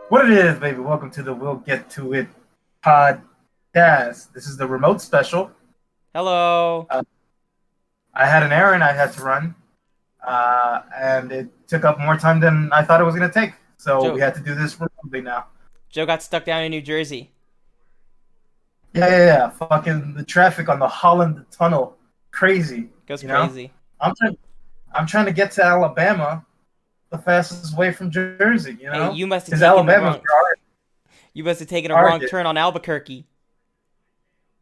What it is, baby. Welcome to the We'll Get to It podcast. This is the remote special. Hello. Uh, I had an errand I had to run, and it took up more time than I thought it was going to take. So we Joe had to do this remotely now. Joe got stuck down in New Jersey. Yeah. Fucking the traffic on the Holland Tunnel, crazy. Goes You know, crazy. I'm trying. I'm trying to get to Alabama the fastest way from Jersey. You Hey, know, you must have because taken the Alabama's wrong where you must have taken a Arek wrong is. turn on Albuquerque.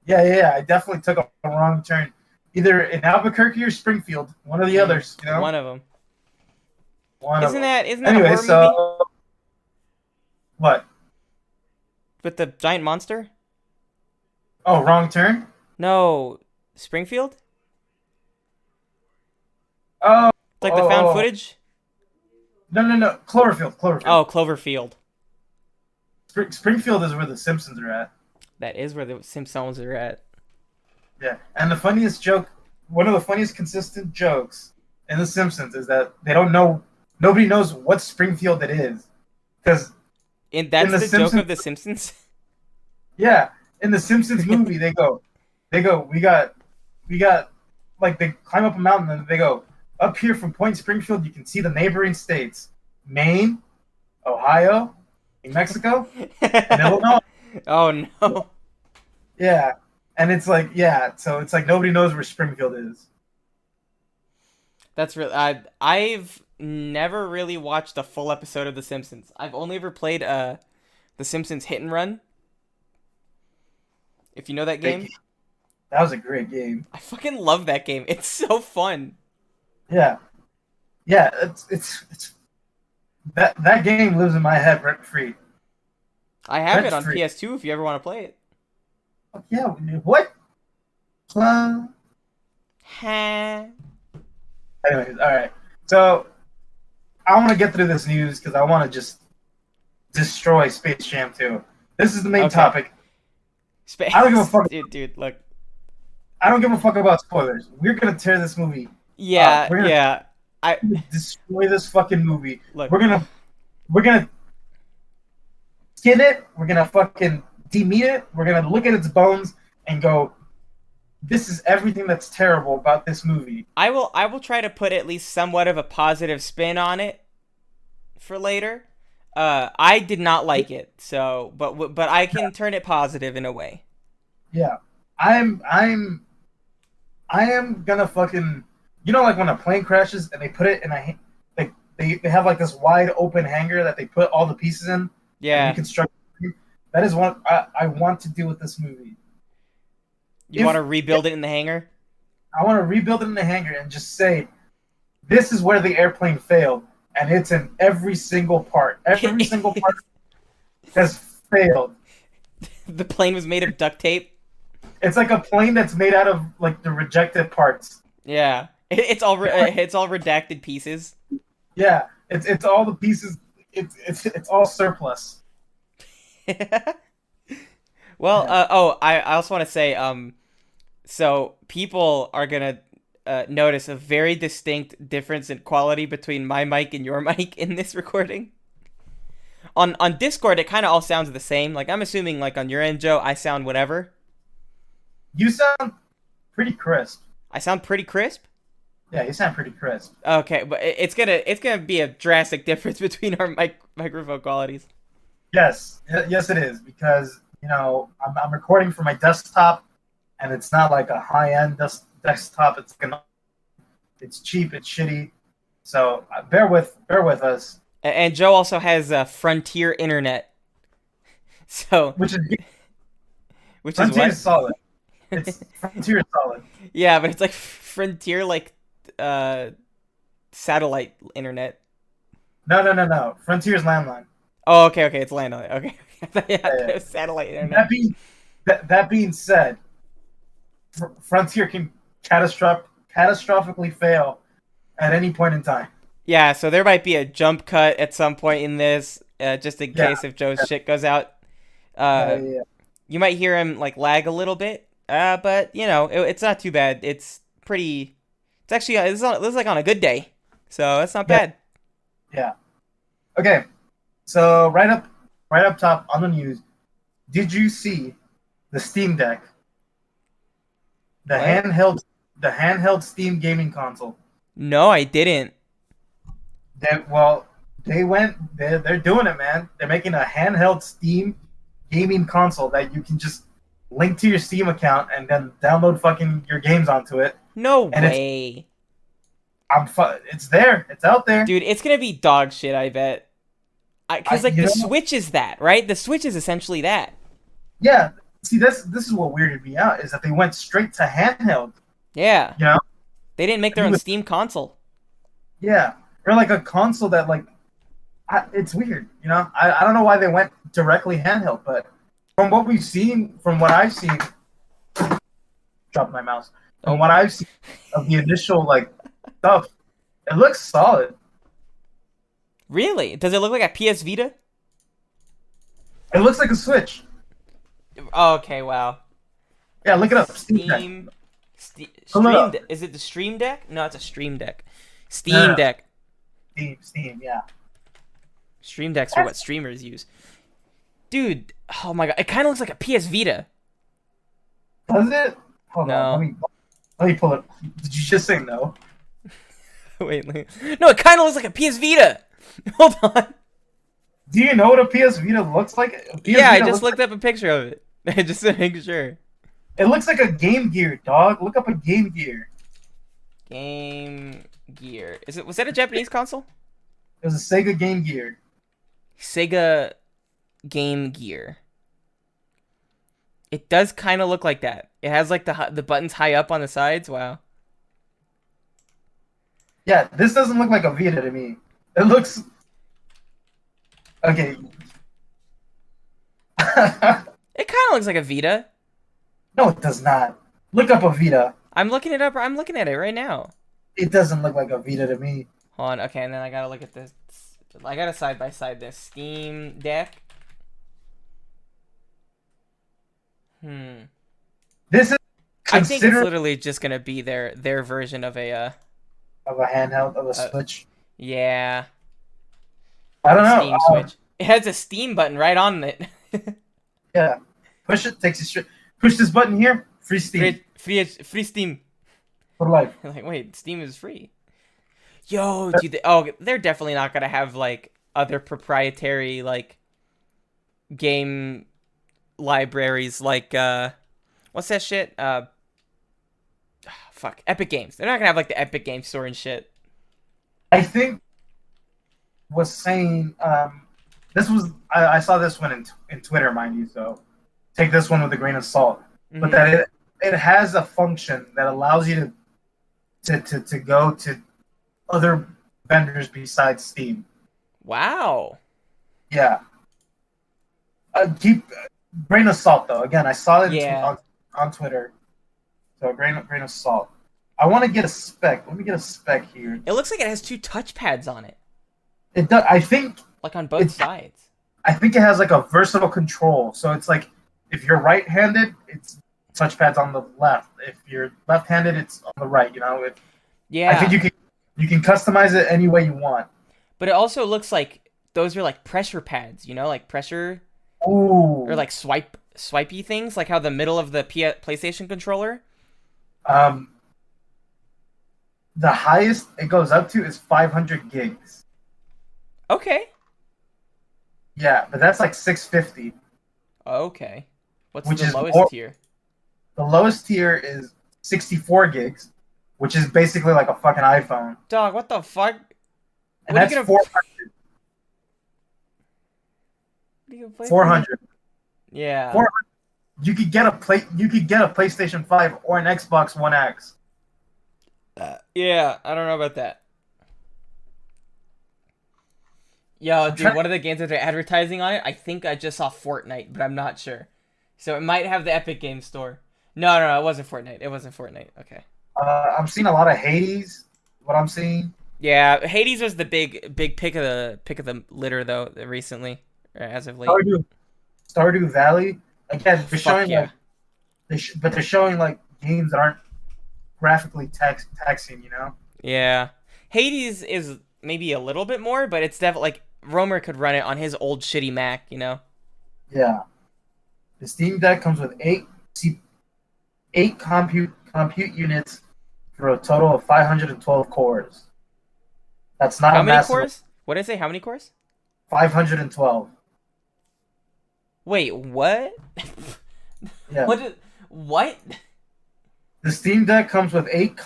Yeah. I definitely took a wrong turn, either in Albuquerque or Springfield, one of the others. You know, One of them. one of Isn't them. that isn't that a Anyway, horror movie so what? with the giant monster? Oh, wrong turn. No, Springfield? Oh, It's like the found oh. footage? No. Cloverfield, Cloverfield. Oh, Cloverfield. Springfield is where the Simpsons are at. That is where the Simpsons are at. Yeah, and the funniest joke, one of the funniest consistent jokes in the Simpsons is that they don't know. Nobody knows what Springfield it is, because And in that's the the joke Simpsons, of the Simpsons? yeah, in the Simpsons movie, they go, we got, like they climb up a mountain and they go up here from Point Springfield. You can see the neighboring states: Maine, Ohio, New Mexico, and Illinois. Oh no. Yeah, and it's like so it's like nobody knows where Springfield is. That's real. I've never really watched a full episode of The Simpsons. I've only ever played The Simpsons Hit and Run. If you know that Great game, game. That was a great game. I fucking love that game. It's so fun. Yeah, it's that game lives in my head rent free. I have it Rent on free. PS2 if you ever want to play it. Yeah, what? Uh, Ha. Anyways, all right. So I want to get through this news because I want to just destroy Space Jam 2. This is the main Okay. topic. I don't give a Space, fuck. dude. Look. I don't give a fuck about spoilers. We're gonna tear this movie up. Yeah, We're gonna yeah. I destroy this fucking movie. look. We're gonna skin it. We're gonna fucking demeat it. We're gonna look at its bones and go, "This is everything that's terrible about this movie." I will try to put at least somewhat of a positive spin on it for later. I did not like it, so but I can turn it positive in a way. Yeah, I am gonna fucking, like when a plane crashes and they put it in like they have like this wide open hangar that they put all the pieces in and Yeah. reconstruct. That is what I want to do with this movie. You want If to rebuild it in the hangar? I want to rebuild it in the hangar and just say, this is where the airplane failed, and it's in every single part. Every single part has failed. The plane was made of duct tape. It's like a plane that's made out of like the rejected parts. Yeah, it's all redacted pieces. Yeah, it's all the pieces. It's all surplus. Well, Yeah. I also want to say, so people are gonna notice a very distinct difference in quality between my mic and your mic in this recording. On Discord, it kind of all sounds the same. Like I'm assuming, like on your end, Joe, I sound whatever. You sound pretty crisp. I sound pretty crisp. Yeah, you sound pretty crisp. Okay, but it's gonna be a drastic difference between our microphone qualities. Yes, yes, it is because I'm recording from my desktop, and it's not like a high end desktop. It's cheap. It's shitty. So bear with us. And Joe also has Frontier internet, so Which is which is Frontier what? is solid. It's Frontier is solid. Yeah, but it's like Frontier like uh satellite internet. No. Frontier's landline. Oh, okay, it's landline. Okay, yeah, Yeah. it was satellite internet. That being said, Frontier can catastrophically fail at any point in time. Yeah, so there might be a jump cut at some point in this, just in Yeah. case if Joe's shit goes out. Yeah, Uh, yeah, yeah. you might hear him like lag a little bit. But it's not too bad. It's pretty. It's actually this is like on a good day, so it's not Yeah. bad. Yeah. Okay. So right up right up top on the news. Did you see the Steam Deck, the What? handheld Steam gaming console? No, I didn't. Well, they're doing it, man. They're making a handheld Steam gaming console that you can just link to your Steam account and then download fucking your games onto it. No And way. it's there. It's out there. Dude, it's gonna be dog shit, I bet. Because, like, the Switch is that, right? The Switch is essentially that. Yeah. See, this is what weirded me out is that they went straight to handheld. Yeah. You know? They didn't make their own Steam console. Yeah. Or like a console that like, it's weird. You know? I don't know why they went directly handheld, but from what we've seen, from what I've seen, drop my mouse. From what I've seen of the initial like stuff, it looks solid. Really? Does it look like a PS Vita? It looks like a Switch. Oh, okay, wow. Yeah, look it up. Stream Is it the Stream Deck? No, it's a Stream Deck. Steam Deck. Steam, yeah. Stream Decks are what streamers use. Dude, oh my god, it kind of looks like a PS Vita. Does it? Hold No. on, let me pull it. Did you just say no? Wait. No, it kind of looks like a PS Vita. Hold on. Do you know what a PS Vita looks like? Yeah, I just looked up a picture of it. Just to make sure. It looks like a Game Gear, dog. Look up a Game Gear. Game Gear. Was that a Japanese console? It was a Sega Game Gear. Sega Game Gear. It does kind of look like that. It has like the buttons high up on the sides. Wow. Yeah, this doesn't look like a Vita to me. It looks okay. It kind of looks like a Vita. No, it does not. Look up a Vita. I'm looking it up. I'm looking at it right now. It doesn't look like a Vita to me. Hold on. Okay, and then I gotta look at this. I gotta side by side this Steam Deck. This is I think it's literally just gonna be their version of a handheld of a Switch. Yeah. I don't know. Steam Switch. It has a Steam button right on it. Yeah. Push it, takes you straight. Push this button here, free Steam. Free Steam. For life. Like, wait, Steam is free. Yo, dude. They're definitely not gonna have like other proprietary like game libraries like what's that shit? Fuck, Epic Games. They're not gonna have like the Epic Games store and shit. I think was saying this was I saw this one in Twitter, mind you, so take this one with a grain of salt. Mm-hmm. But that it has a function that allows you to go to other vendors besides Steam. Wow. Yeah. Keep grain of salt though. Again, I saw it on Twitter. So grain of salt. I want to get a spec. Let me get a spec here. It looks like it has 2 touchpads on it. It does. I think like on both sides. I think it has like a versatile control. So it's like if you're right-handed, it's touchpads on the left. If you're left-handed, it's on the right. You know. Yeah. I think you can customize it any way you want. But it also looks like those are like pressure pads. You know, like pressure. Ooh. Or like swipey things, like how the middle of the PlayStation controller. The highest it goes up to is 500 gigs. Okay. Yeah, but that's like 650. Okay. What's the lowest tier? The lowest tier is 64 gigs, which is basically like a fucking iPhone. Dog, what the fuck? And that's 400. 400. Yeah. 400. You could get a PlayStation 5 or an Xbox One X. Yeah, I don't know about that. Yo, dude, one of the games that they're advertising on it, I think I just saw Fortnite, but I'm not sure. So it might have the Epic Games Store. No, it wasn't Fortnite. It wasn't Fortnite. Okay. I'm seeing a lot of Hades. What I'm seeing. Yeah, Hades was the big pick of the litter though recently, as of late. Stardew Valley. Again, they're showing but they're showing like games that aren't graphically taxing, you know? Yeah. Hades is maybe a little bit more, but it's definitely like Romer could run it on his old shitty Mac, you know. Yeah. The Steam Deck comes with eight compute units for a total of 512 cores. That's not How a many massive. cores? What did I say? How many cores? 512. Wait, what? Yeah. What? The Steam Deck comes with eight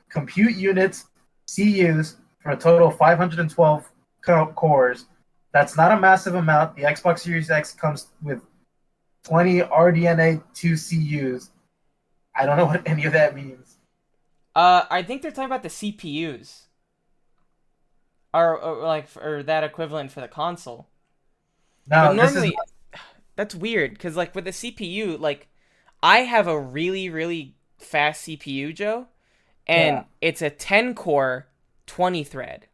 compute units, CUs, for a total of 512 cores. That's not a massive amount. The Xbox Series X comes with 20 RDNA 2 CUs. I don't know what any of that means. I think they're talking about the CPUs, or that equivalent for the console. But No, this is normally, that's weird because like with the CPU, like I have a really really fast CPU, Joe, and Yeah. it's a 10 core, 20 thread.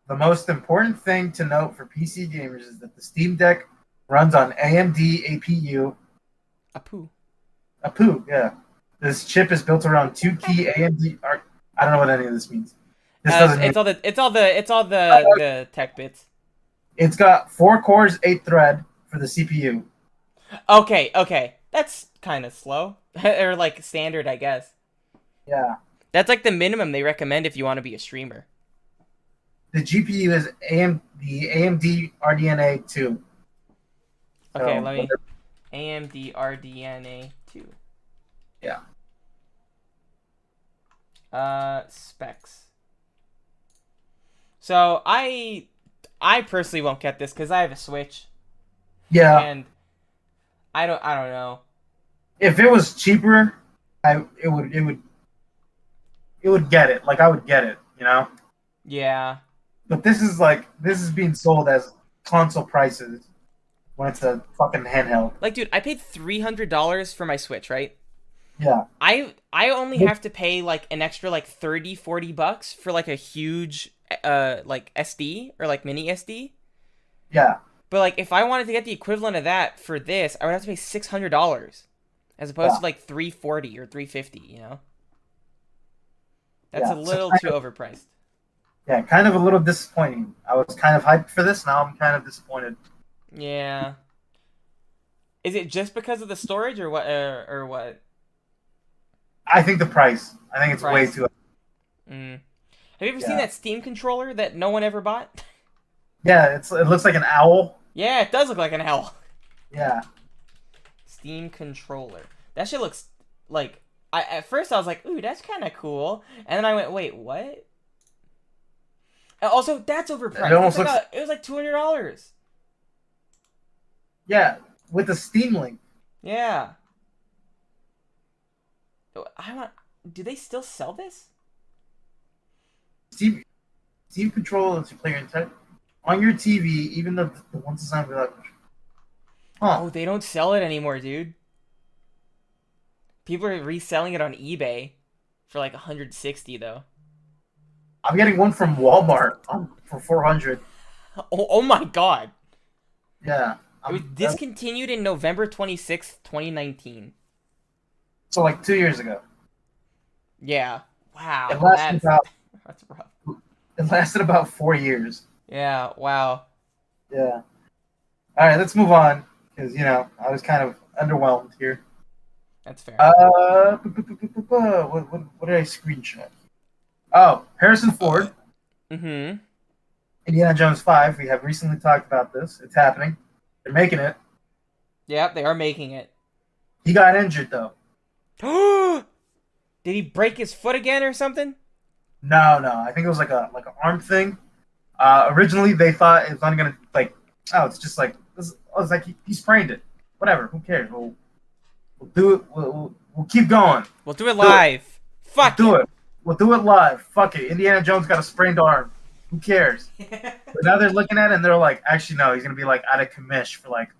the most important thing to note for PC gamers is that the Steam Deck runs on AMD APU. Apu. APU, yeah. This chip is built around two key AMD. I don't know what any of this means. This doesn't mean. It's all the tech bits. It's got 4 cores, 8 thread for the CPU. Okay, that's kind of slow or like standard, I guess. Yeah. That's like the minimum they recommend if you want to be a streamer. The GPU is the AMD RDNA 2. Okay, So, let me AMD RDNA 2. Yeah. Specs. So I personally won't get this because I have a Switch Yeah. and I don't know. If it was cheaper, it would get it. Like I would get it, you know? Yeah. But this is being sold as console prices when it's a fucking handheld. Like, dude, I paid $300 for my Switch, right? Yeah. I only have to pay like an extra like 30-40 bucks for like a huge like SD or like mini SD. Yeah. But like if I wanted to get the equivalent of that for this, I would have to pay $600 as opposed to like 340 or 350, you know? That's a little too overpriced. Yeah, kind of a little disappointing. I was kind of hyped for this. Now I'm kind of disappointed. Yeah. Is it just because of the storage or what? Or what? I think the price. I think it's way Price. too. Mm. Have you ever seen that Steam controller that no one ever bought? Yeah, it looks like an owl. Yeah, it does look like an owl. Yeah. Steam controller. That shit looks like. At first I was like, ooh, that's kind of cool, and then I went, wait, what? And also, that's overpriced. It was like $200. Yeah, with the Steam Link. Yeah. Do they still sell this? Steam controller lets you play your entire on your TV, even though the one's designed without. Oh, they don't sell it anymore, dude. People are reselling it on eBay for like 160 though. I'm getting one from Walmart for 400. Oh my god. Yeah. It was discontinued in November 26th, 2019. So like 2 years ago. Yeah. Wow. That's rough. It lasted about 4 years. Yeah, wow. Yeah. All right, let's move on because I was kind of underwhelmed here. That's fair. What did I screenshot? Oh, Harrison Ford. Mm-hmm. Indiana Jones 5. We have recently talked about this. It's happening. They're making it. Yep, they are making it. He got injured though. Did he break his foot again or something? No. I think it was like an arm thing. Originally, they thought it was only gonna it's just like this. I was like, he sprained it. Whatever. Who cares? We'll do it. We'll keep going. We'll do it live. Fuck do it. We'll do it live. Fuck it. Indiana Jones got a sprained arm. Who cares? But now they're looking at it and they're like, actually, no, he's gonna be like out of commish for like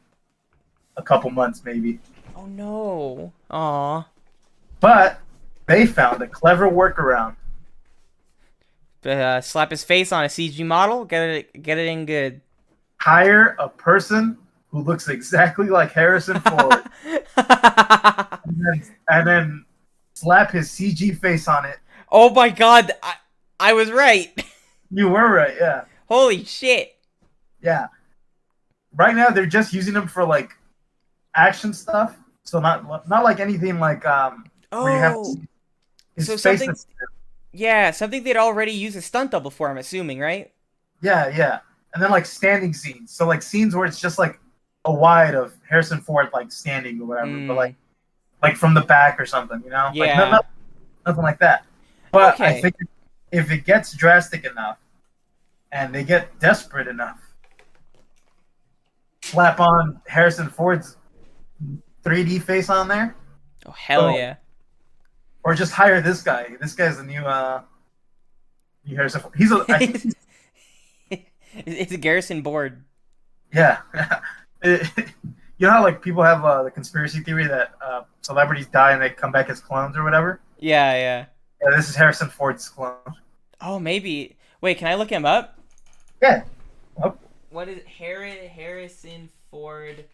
a couple months maybe. Oh no. Aw. But they found a clever workaround. Slap his face on a CG model, get it in good. Hire a person who looks exactly like Harrison Ford, and then slap his CG face on it. Oh my god, I was right. You were right, yeah. Holy shit. Yeah. Right now they're just using him for like action stuff. So not like anything like where you have to Oh, see his so face. something. Yeah, something they'd already used a stunt double for. I'm assuming, right? Yeah, yeah. And then like standing scenes. So like scenes where it's just like a wide of Harrison Ford like standing or whatever, but Hmm. like from the back or something, you know? Like Yeah. nothing like that. But I Okay. think if it gets drastic enough and they get desperate enough, slap on Harrison Ford's 3D face on there. Oh hell Boom. yeah. Or just hire this guy. This guy's the new Harrison Ford. I think he's It's a Garrison board. yeah. You know how like people have the conspiracy theory that celebrities die and they come back as clones or whatever? Yeah, yeah. Yeah, this is Harrison Ford's clone. Oh, maybe. Wait, can I look him up? Yeah. Oh, What is Harrison Ford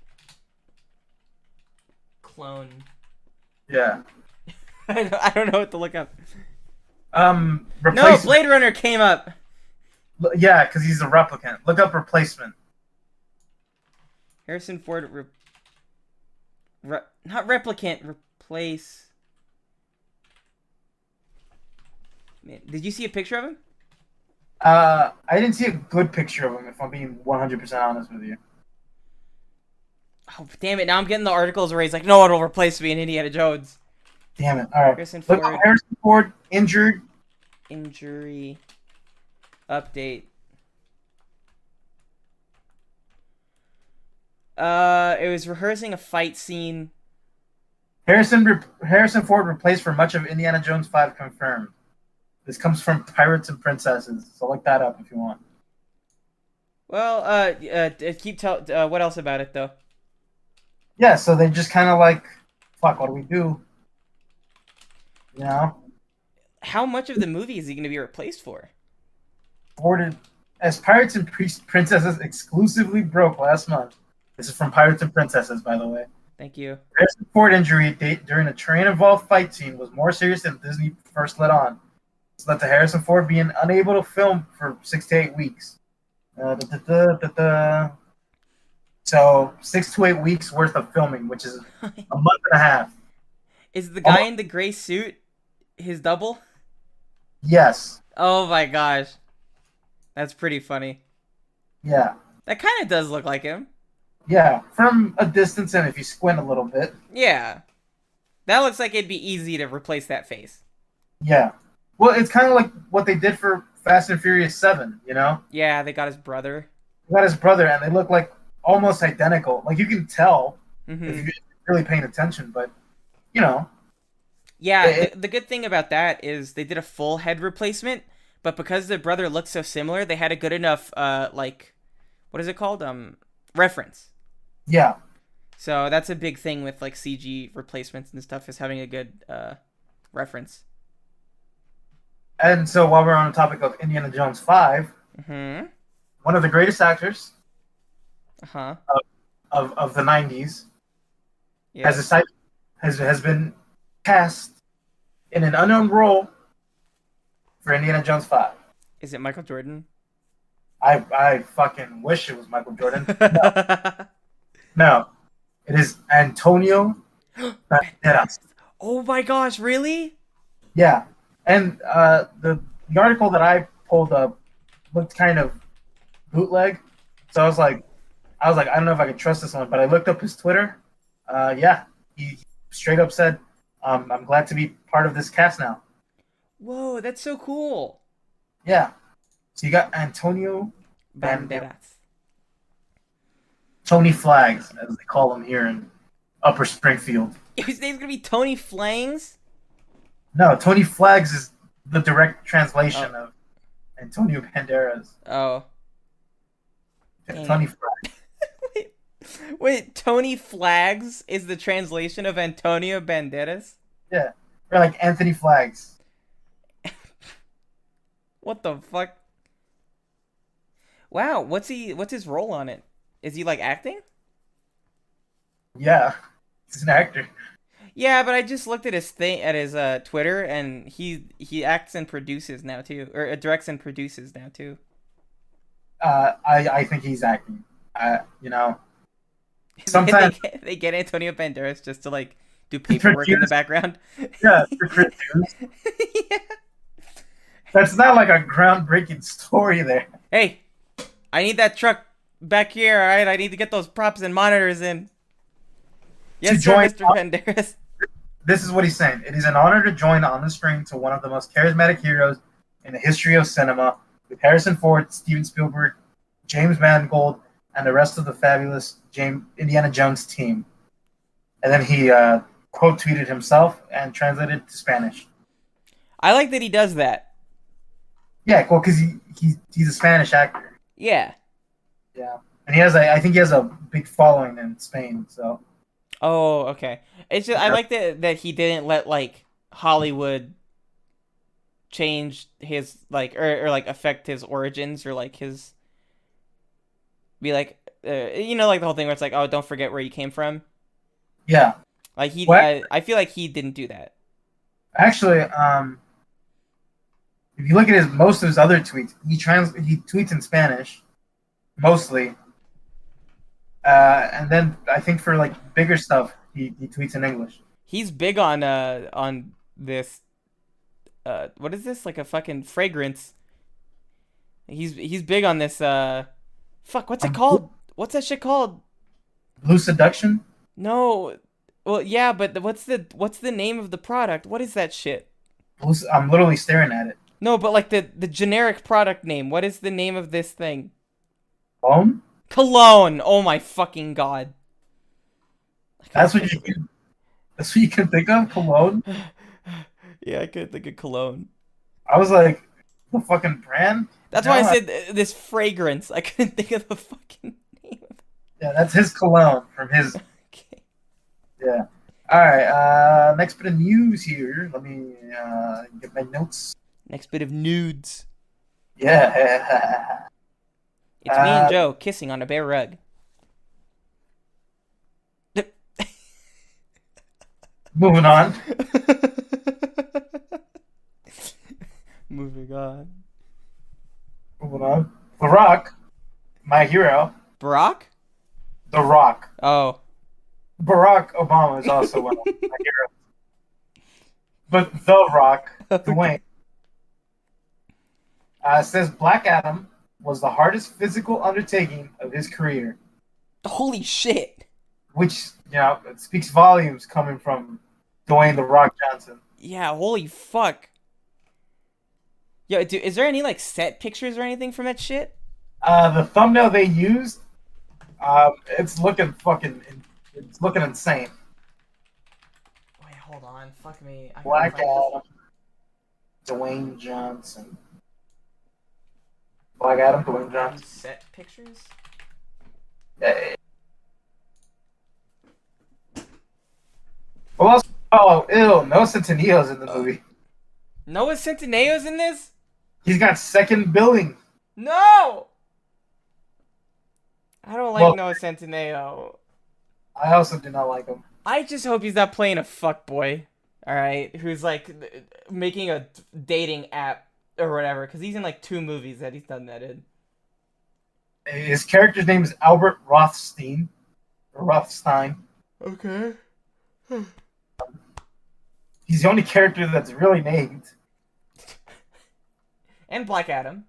clone? yeah. I don't know what to look up. No, Replacement. Blade Runner came up. Yeah, because he's a replicant. Look up replacement. Harrison Ford, not replicant, replace. Man, did you see a picture of him? I didn't see a good picture of him, if I'm being 100% honest with you. Oh, damn it. Now I'm getting the articles where he's like, no one will replace me in Indiana Jones. Damn it. All right. Harrison Look up Ford Harrison Ford injured. injury update. It was rehearsing a fight scene. Harrison Ford replaced for much of Indiana Jones 5 confirmed. This comes from Pirates and Princesses, so look that up if you want. Well, what else about it though? Yeah, so they just kind of like, fuck, what do we do? You know? How much of the movie is he going to be replaced for? Ford, as Pirates and Princesses exclusively broke last month. This is from Pirates and Princesses, by the way. Thank you. Harrison Ford injury date during a train-involved fight scene was more serious than Disney first let on. This led to Harrison Ford being unable to film for 6 to 8 weeks. So 6 to 8 weeks worth of filming, which is a month and a half. Is the guy in the gray suit his double? Yes. Oh my gosh. That's pretty funny. Yeah. That kind of does look like him. Yeah. From a distance and if you squint a little bit. Yeah. That looks like it'd be easy to replace that face. Yeah. Well, it's kind of like what they did for Fast and Furious 7, you know? Yeah, they got his brother. He got his brother, and they look like almost identical. Like, you can tell if you're really paying attention, but, you know. Yeah, the good thing about that is they did a full head replacement, but because the brother looked so similar, they had a good enough, what is it called? Reference. Yeah. So that's a big thing with, like, CG replacements and stuff, is having a good, reference. And so while we're on the topic of Indiana Jones 5, one of the greatest actors of the 90s has been cast in an unknown role for Indiana Jones 5. Is it Michael Jordan? I fucking wish it was Michael Jordan. No. It is Antonio Banderas. Oh my gosh, really? Yeah. And the article that I pulled up looked kind of bootleg. So I was like, I don't know if I can trust this one, but I looked up his Twitter. Yeah, he straight up said, I'm glad to be part of this cast now. Whoa, that's so cool. Yeah. So you got Antonio Banderas. Tony Flags, as they call him here in Upper Springfield. His name's gonna be Tony Flangs? No, Tony Flags is the direct translation of Antonio Banderas. Oh. Tony Flags. Wait, Tony Flags is the translation of Antonio Banderas? Yeah. Or like Anthony Flags. What the fuck? Wow, what's his role on it? Is he like acting? Yeah. He's an actor. Yeah, but I just looked at his Twitter, and he acts and produces now too, or directs and produces now too. I think he's acting. You know, they sometimes they get Antonio Banderas just to like do to paperwork in the produce, background. yeah, to produce. Yeah. That's not like a groundbreaking story there. Hey, I need that truck back here. All right, I need to get those props and monitors in. To Yes, sir, join, Mr. Banderas. this is what he's saying. It is an honor to join on the screen to one of the most charismatic heroes in the history of cinema, with Harrison Ford, Steven Spielberg, James Mangold, and the rest of the fabulous Indiana Jones team. And then he quote tweeted himself and translated to Spanish. I like that he does that. Yeah, cool, because he's a Spanish actor. Yeah. Yeah, and he has I think he has a big following in Spain. So Oh, okay. It's just I like that he didn't let like Hollywood change his like or like affect his origins or like his be like like the whole thing where it's like, oh, don't forget where you came from. yeah, Like he what I feel like he didn't do that. actually, if you look at his most of his other tweets, he tweets in Spanish mostly, and then I think for like bigger stuff, he tweets in English. He's big on this what is this? Like a fucking fragrance. He's big on this fuck, what's it called? What's that shit called? Blue Seduction. No. Well, yeah, but what's the name of the product? What is that shit? I'm literally staring at it. No, but like the generic product name. What is the name of this thing? Cologne. Cologne. Oh my fucking god. That's what you. That's what you can think of. Cologne. Yeah, I could think of cologne. I was like, the fucking brand. That's why I said this fragrance. I couldn't think of the fucking name of it. Yeah, that's his cologne from his. Okay. Yeah. All right. Next bit of news here. Let me get my notes. Next bit of nudes. Yeah. It's me and Joe kissing on a bare rug. Moving on. Moving on. Moving on. The Rock, my hero. Barack? The Rock. Oh. Barack Obama is also one of my heroes. But The Rock, Dwayne, says Black Adam was the hardest physical undertaking of his career. Holy shit. Which, it speaks volumes coming from Dwayne The Rock Johnson. Yeah, holy fuck. Yo, dude, is there any like set pictures or anything from that shit? The thumbnail they used, it's looking insane. Wait, hold on. Fuck me. Black Adam, Dwayne Johnson. Black Adam, Dwayne Johnson. Set pictures? Yeah. Oh, ew, Noah Centinneo's in the movie. Noah Centineo's in this? He's got second billing. No! I don't like Noah Centineo. I also do not like him. I just hope he's not playing a fuckboy. Alright? Who's like making a dating app or whatever. Because he's in like 2 movies that he's done that in. His character's name is Albert Rothstein. Or Rothstein. Okay. He's the only character that's really named. And Black Adam.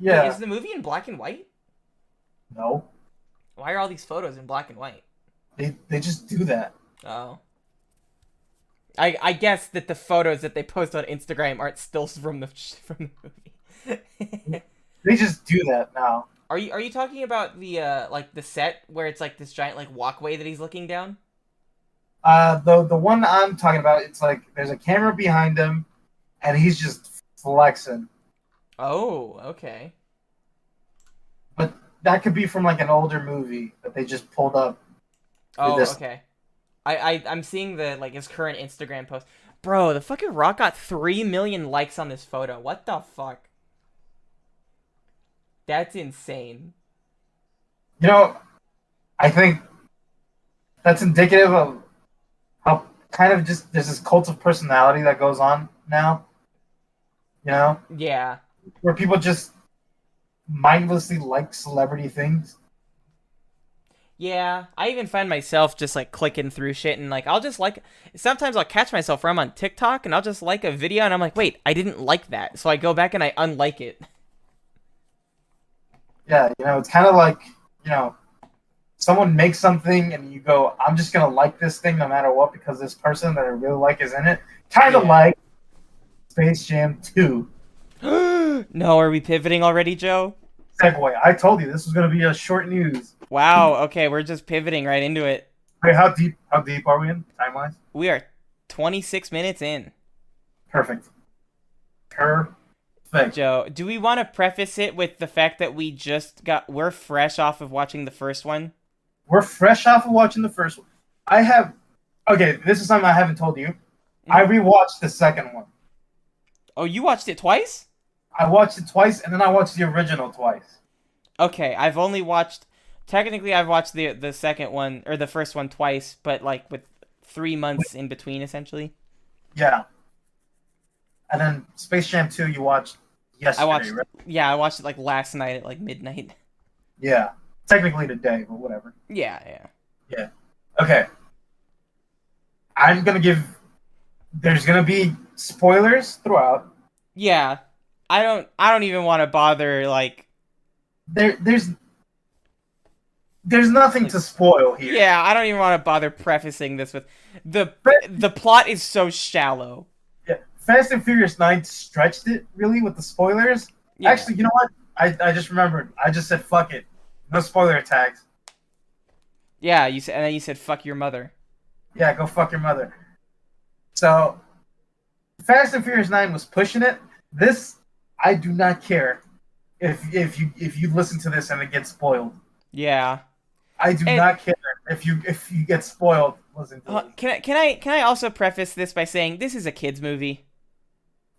Yeah. Wait, is the movie in black and white? No. Why are all these photos in black and white? They just do that. Oh. I guess that the photos that they post on Instagram aren't stills from the movie. They just do that now. Are you talking about the like the set where it's like this giant like walkway that he's looking down? The one I'm talking about, it's like there's a camera behind him, and he's just flexing. Oh, okay. But that could be from like an older movie that they just pulled up. Oh, okay. I'm seeing the like his current Instagram post. Bro, the fucking Rock got 3 million likes on this photo. What the fuck? That's insane. I think that's indicative of how kind of just there's this cult of personality that goes on now. Yeah. Where people just mindlessly like celebrity things. Yeah, I even find myself just like clicking through shit and like I'll just like sometimes I'll catch myself where I'm on TikTok and I'll just like a video and I'm like, wait, I didn't like that. So I go back and I unlike it. Yeah, it's kind of like, you know, someone makes something and you go, I'm just gonna like this thing no matter what because this person that I really like is in it. Kind of Yeah. like Space Jam 2. No, are we pivoting already, Joe? Segue. I told you this was gonna be a short news. Wow, okay, we're just pivoting right into it. Wait, how deep are we in time wise? We are 26 minutes in. Perfect. Perfect. Joe, do we want to preface it with the fact that we're fresh off of watching the first one? We're fresh off of watching the first one. Okay, this is something I haven't told you. I Mm-hmm. rewatched the second one. Oh, you watched it twice? I watched it twice, and then I watched the original twice. Okay, I've watched the second one or the first one twice, but like with 3 months in between, essentially. Yeah. And then Space Jam 2 you watched yesterday, right? Yeah, I watched it like last night at like midnight. Yeah. Technically today, but whatever. Yeah, yeah. Yeah. Okay. I'm gonna give. There's gonna be spoilers throughout. Yeah. I don't even want to bother like There's nothing to spoil here. yeah, I don't even want to bother prefacing this with the But the plot is so shallow. yeah, Fast and Furious 9 stretched it really with the spoilers. Yeah. Actually, you know what? I just remembered. I just said fuck it. No spoiler tags. Yeah, and then you said fuck your mother. Yeah, go fuck your mother. So, Fast and Furious 9 was pushing it. This, I do not care if you listen to this and it gets spoiled. Yeah. I do And not care if you get spoiled. Listen to this. can I also preface this by saying this is a kids movie?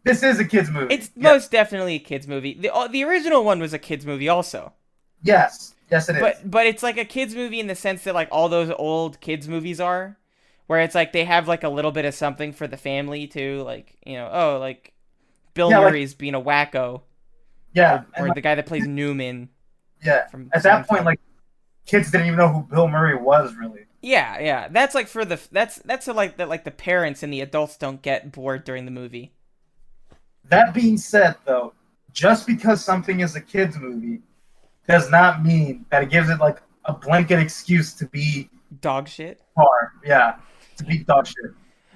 This is a kids movie. It's most definitely a kids movie. The original one was a kids movie also. Yes, it is. But it's like a kids movie in the sense that like all those old kids movies are, where it's like they have like a little bit of something for the family too, like like Bill Murray's being a wacko. Yeah, Or the guy that plays Newman. Yeah. From At that Seinfeld. point, like kids didn't even know who Bill Murray was really. Yeah. That's like for that's like that like the parents and the adults don't get bored during the movie. That being said, though, just because something is a kids movie does not mean that it gives it like a blanket excuse to be Dog shit. hard. Yeah, to be dog shit.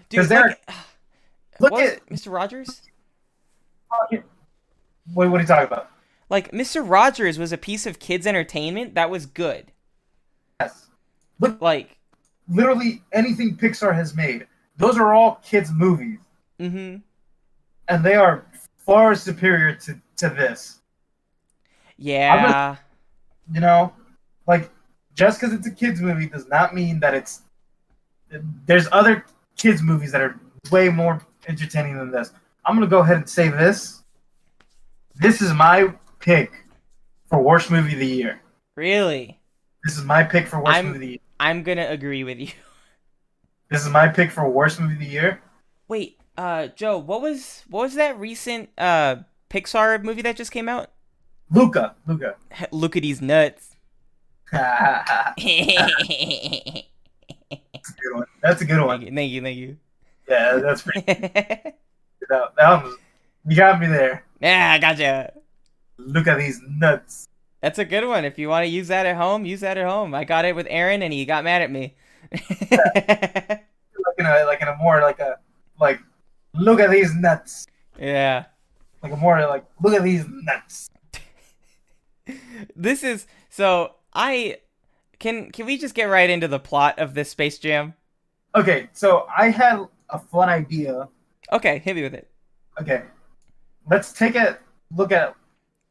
Dude, Look what at Mr. Rogers? what are you talking about? Like Mr. Rogers was a piece of kids entertainment that was good. Yes. Look, Like, literally anything Pixar has made, those are all kids movies, mm-hmm. and they are far superior to this. Yeah. Like just because it's a kids movie does not mean that it's. There's other kids movies that are way more entertaining than this. I'm gonna go ahead and say this. This is my pick for worst movie of the year. Really? This is my pick for worst movie of the year. I'm gonna agree with you. This is my pick for worst movie of the year. Wait, Joe, what was that recent Pixar movie that just came out? Luca. Look at these nuts. That's a good one. That's a good one. Thank you. Yeah, that's pretty. that one was, you got me there. Yeah, I gotcha. Look at these nuts. That's a good one. If you want to use that at home, use that at home. I got it with Aaron, and he got mad at me. Like in a more like look at these nuts. Yeah. Like a more like look at these nuts. This is so I can we just get right into the plot of this Space Jam? Okay, so I had a fun idea. Okay, hit me with it. Okay, let's take a look at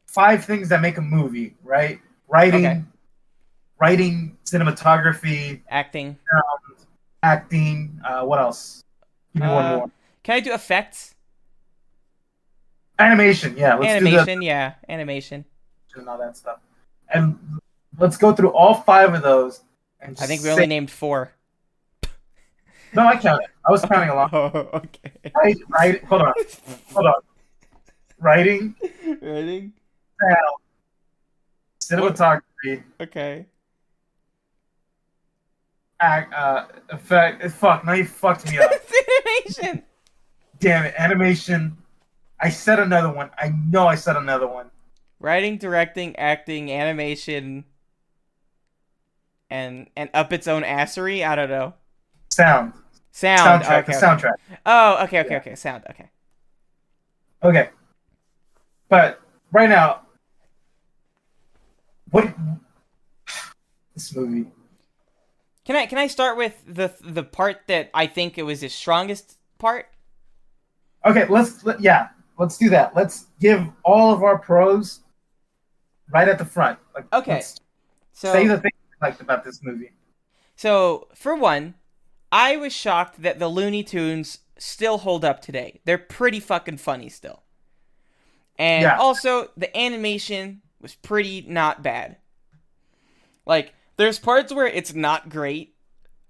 5 things that make a movie, right? Writing, cinematography, Acting. acting. What else? Give me one more. Can I do effects? Animation, yeah. Let's Animation, yeah, animation. and all that stuff. And let's go through all 5 of those. And I think we only named 4. No, I counted. I was counting along. Oh, okay. Hold on. Writing, Writing, sound, What? cinematography, Okay. effect. Fuck, now you fucked me up. It's animation. Damn it, animation. I said another one. I know I said another one. Writing, directing, acting, animation, and up its own assery. I don't know. Sound, Sound. soundtrack, the Okay. Okay. soundtrack. Oh. Okay. Okay. Yeah. Okay. Sound. Okay. Okay, but right now, what this movie? Can I start with the part that I think it was his strongest part? Okay, let's do that. Let's give all of our pros right at the front. Like, Okay. let's say So the things we liked about this movie. for one, I was shocked that the Looney Tunes still hold up today. They're pretty fucking funny still. And Yeah, also, the animation was pretty not bad. Like, there's parts where it's not great,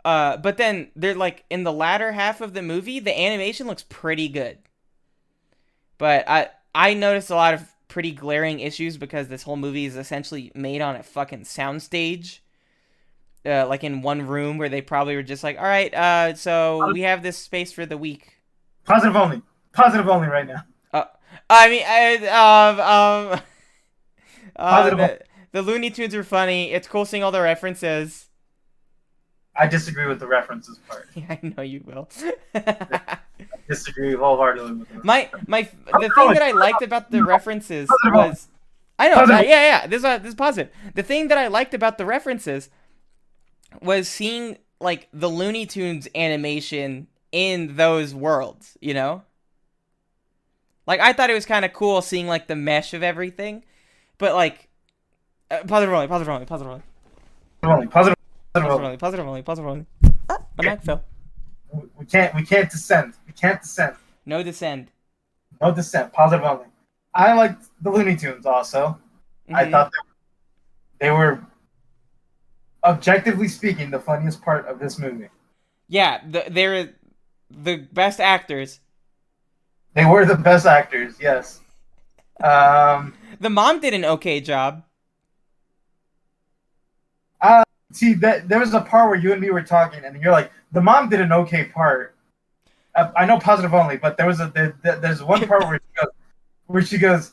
but then they're like in the latter half of the movie, the animation looks pretty good. But I noticed a lot of pretty glaring issues because this whole movie is essentially made on a fucking soundstage. Like in one room where they probably were just like, all right, so we have this space for the week. positive only right now. Uh, I mean, Positive. Only. the Looney Tunes are funny. It's cool seeing all the references. I disagree with the references part. Yeah, I know you will. I disagree wholeheartedly with them. The thing that I liked about the references was, I know, Positive. yeah. This is positive. The thing that I liked about the references was seeing like the Looney Tunes animation in those worlds. You know, like I thought it was kind of cool seeing like the mesh of everything, but like positive only. Positive Ah, my mic fell. We can't descend. We can't descend. No descend. No dissent. Positive only. I liked the Looney Tunes also. Mm-hmm. I thought they were, objectively speaking, the funniest part of this movie. Yeah, they're the best actors. They were the best actors, yes. The mom did an okay job. See, that there was a part where you and me were talking, and you're like, the mom did an okay part. I know positive only, but there's one part where she goes,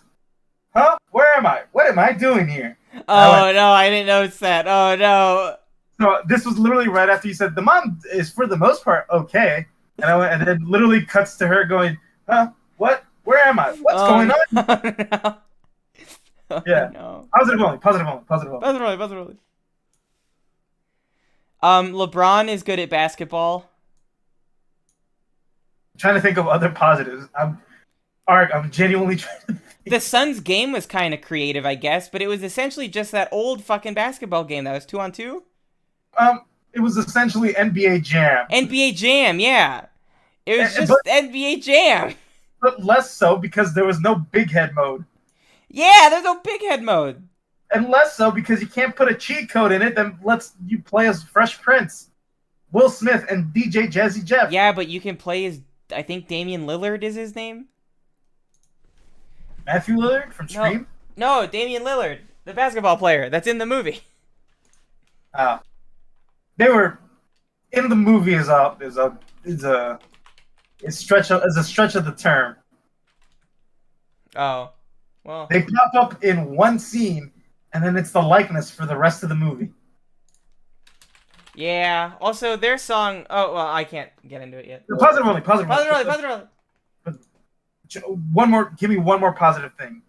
huh? Where am I? What am I doing here? Oh no, I didn't notice that. Oh no. So this was literally right after you said the mom is for the most part okay, and I went, and then literally cuts to her going, huh? What? Where am I? What's going on? No. Oh, Yeah. No. Positive only. Positive only. LeBron is good at basketball. I'm trying to think of other positives. Arek, I'm genuinely trying to think. The Suns' game was kind of creative, I guess, but it was essentially just that old fucking basketball game that was 2-on-2. It was essentially NBA Jam. NBA Jam, yeah. It was just NBA Jam. But less so because there was no big head mode. Yeah, there's no big head mode. And less so because you can't put a cheat code in it that lets you play as Fresh Prince, Will Smith, and DJ Jazzy Jeff. Yeah, but you can play as, I think Damian Lillard is his name. Matthew Lillard from Scream? No, Damian Lillard, the basketball player that's in the movie. They were in the movie is a stretch of the term. Oh, well. They pop up in one scene, and then it's the likeness for the rest of the movie. Yeah. Also, their song. Oh well, I can't get into it yet. Positive only. One more. Give me one more positive thing.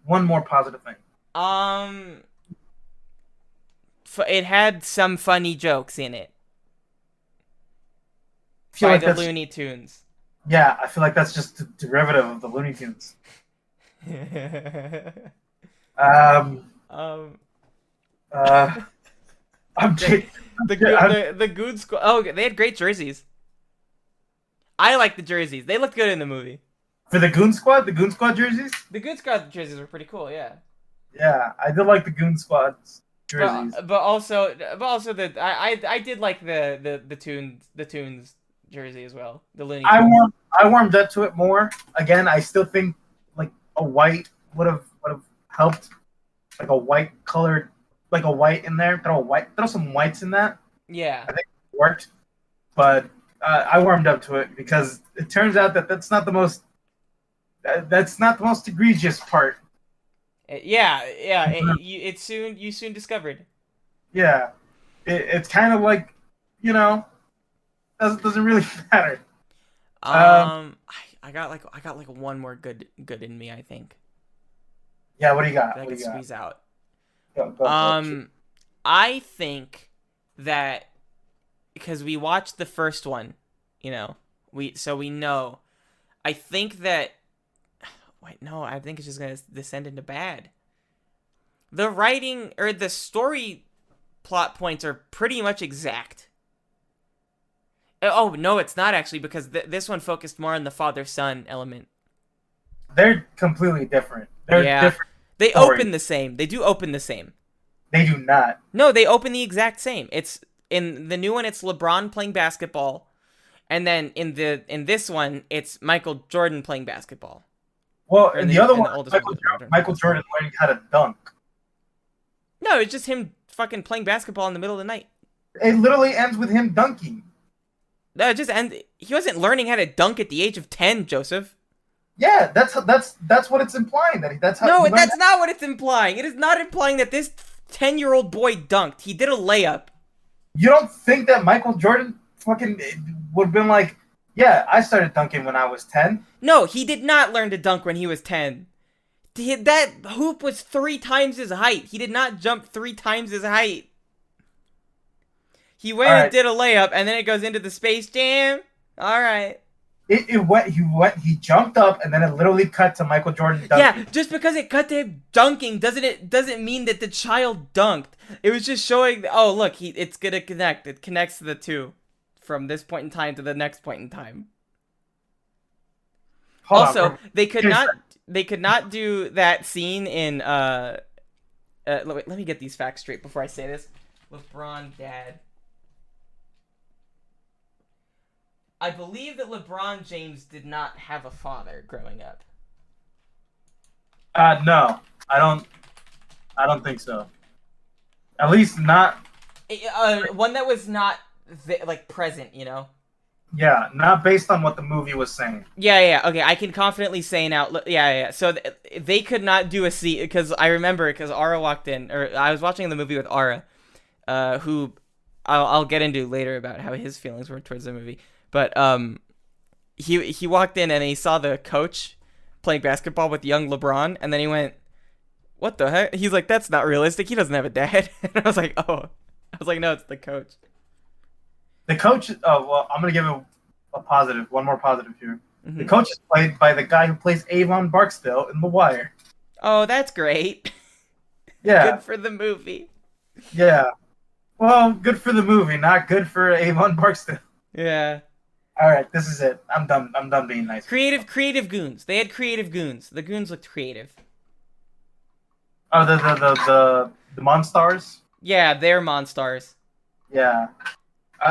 It had some funny jokes in it. By like the Looney Tunes. Yeah, I feel like that's just a derivative of the Looney Tunes. The Goon Squad. Oh, they had great jerseys. I like the jerseys. They looked good in the movie. For the Goon Squad jerseys? The Goon Squad jerseys were pretty cool, yeah. Yeah, I did like the Goon Squad jerseys. But also I did like the Tunes jersey as well. The Looney Tunes. I warmed up to it more. Again, I still think like a white would have helped. Like a white colored like a white in there. Throw some whites in that. Yeah. I think it worked, but I warmed up to it because it turns out that that's not the most egregious part. Yeah. You soon discovered. Yeah, it's kind of like, you know, doesn't really matter. I got like one more good in me, I think, Yeah, what do you got? that I What do could you got? squeeze out. Go. I think that because we watched the first one, you know, we know. I think that wait, no, I think it's just gonna descend into bad. The writing or the story plot points are pretty much exact. Oh no, it's not actually because this one focused more on the father-son element. They're completely different. They're Yeah, different they stories. open the same. They do open the same. They do not. No, they open the exact same. It's in the new one. It's LeBron playing basketball, and then in this one, it's Michael Jordan playing basketball. Well, Or in the other in the one, oldest one. Michael Jordan learning how to dunk. No, it's just him fucking playing basketball in the middle of the night. It literally ends with him dunking. No, it just and he wasn't learning how to dunk at the age of 10, Joseph. Yeah, that's what it's implying. That's how. No, he learned that's not what it's implying. It is not implying that this 10-year-old boy dunked. He did a layup. You don't think that Michael Jordan fucking would have been like, yeah, I started dunking when I was 10. No, he did not learn to dunk when he was 10. That hoop was 3 times his height. He did not jump 3 times his height. He went and did a layup, and then it goes into the Space Jam. All right. He jumped up, and then it literally cut to Michael Jordan dunking. Yeah, just because it cut to him dunking doesn't mean that the child dunked. It was just showing, oh look, it's gonna connect. It connects the two from this point in time to the next point in time. Also, they could not do that scene in let me get these facts straight before I say this. LeBron dad. I believe that LeBron James did not have a father growing up. No, I don't think so. At least not. One that was not like present, you know. Yeah, not based on what the movie was saying. Yeah. Okay, I can confidently say now. Yeah. So they could not do a scene because I remember because Ara walked in, or I was watching the movie with Ara, who I'll get into later about how his feelings were towards the movie. But he walked in and he saw the coach playing basketball with young LeBron, and then he went, "What the heck?" He's like, "That's not realistic. He doesn't have a dad." And I was like, "Oh," I was like, "No, it's the coach." The coach. Oh well, I'm gonna give it a positive. One more positive here. Mm-hmm. The coach is played by the guy who plays Avon Barksdale in The Wire. Oh, that's great. Yeah. Good for the movie. Yeah. Well, good for the movie, not good for Avon Barksdale. Yeah. All right, this is it. I'm done being nice. Creative goons. They had creative goons. The goons looked creative. Oh, the Monstars? Yeah, they're Monstars. Yeah.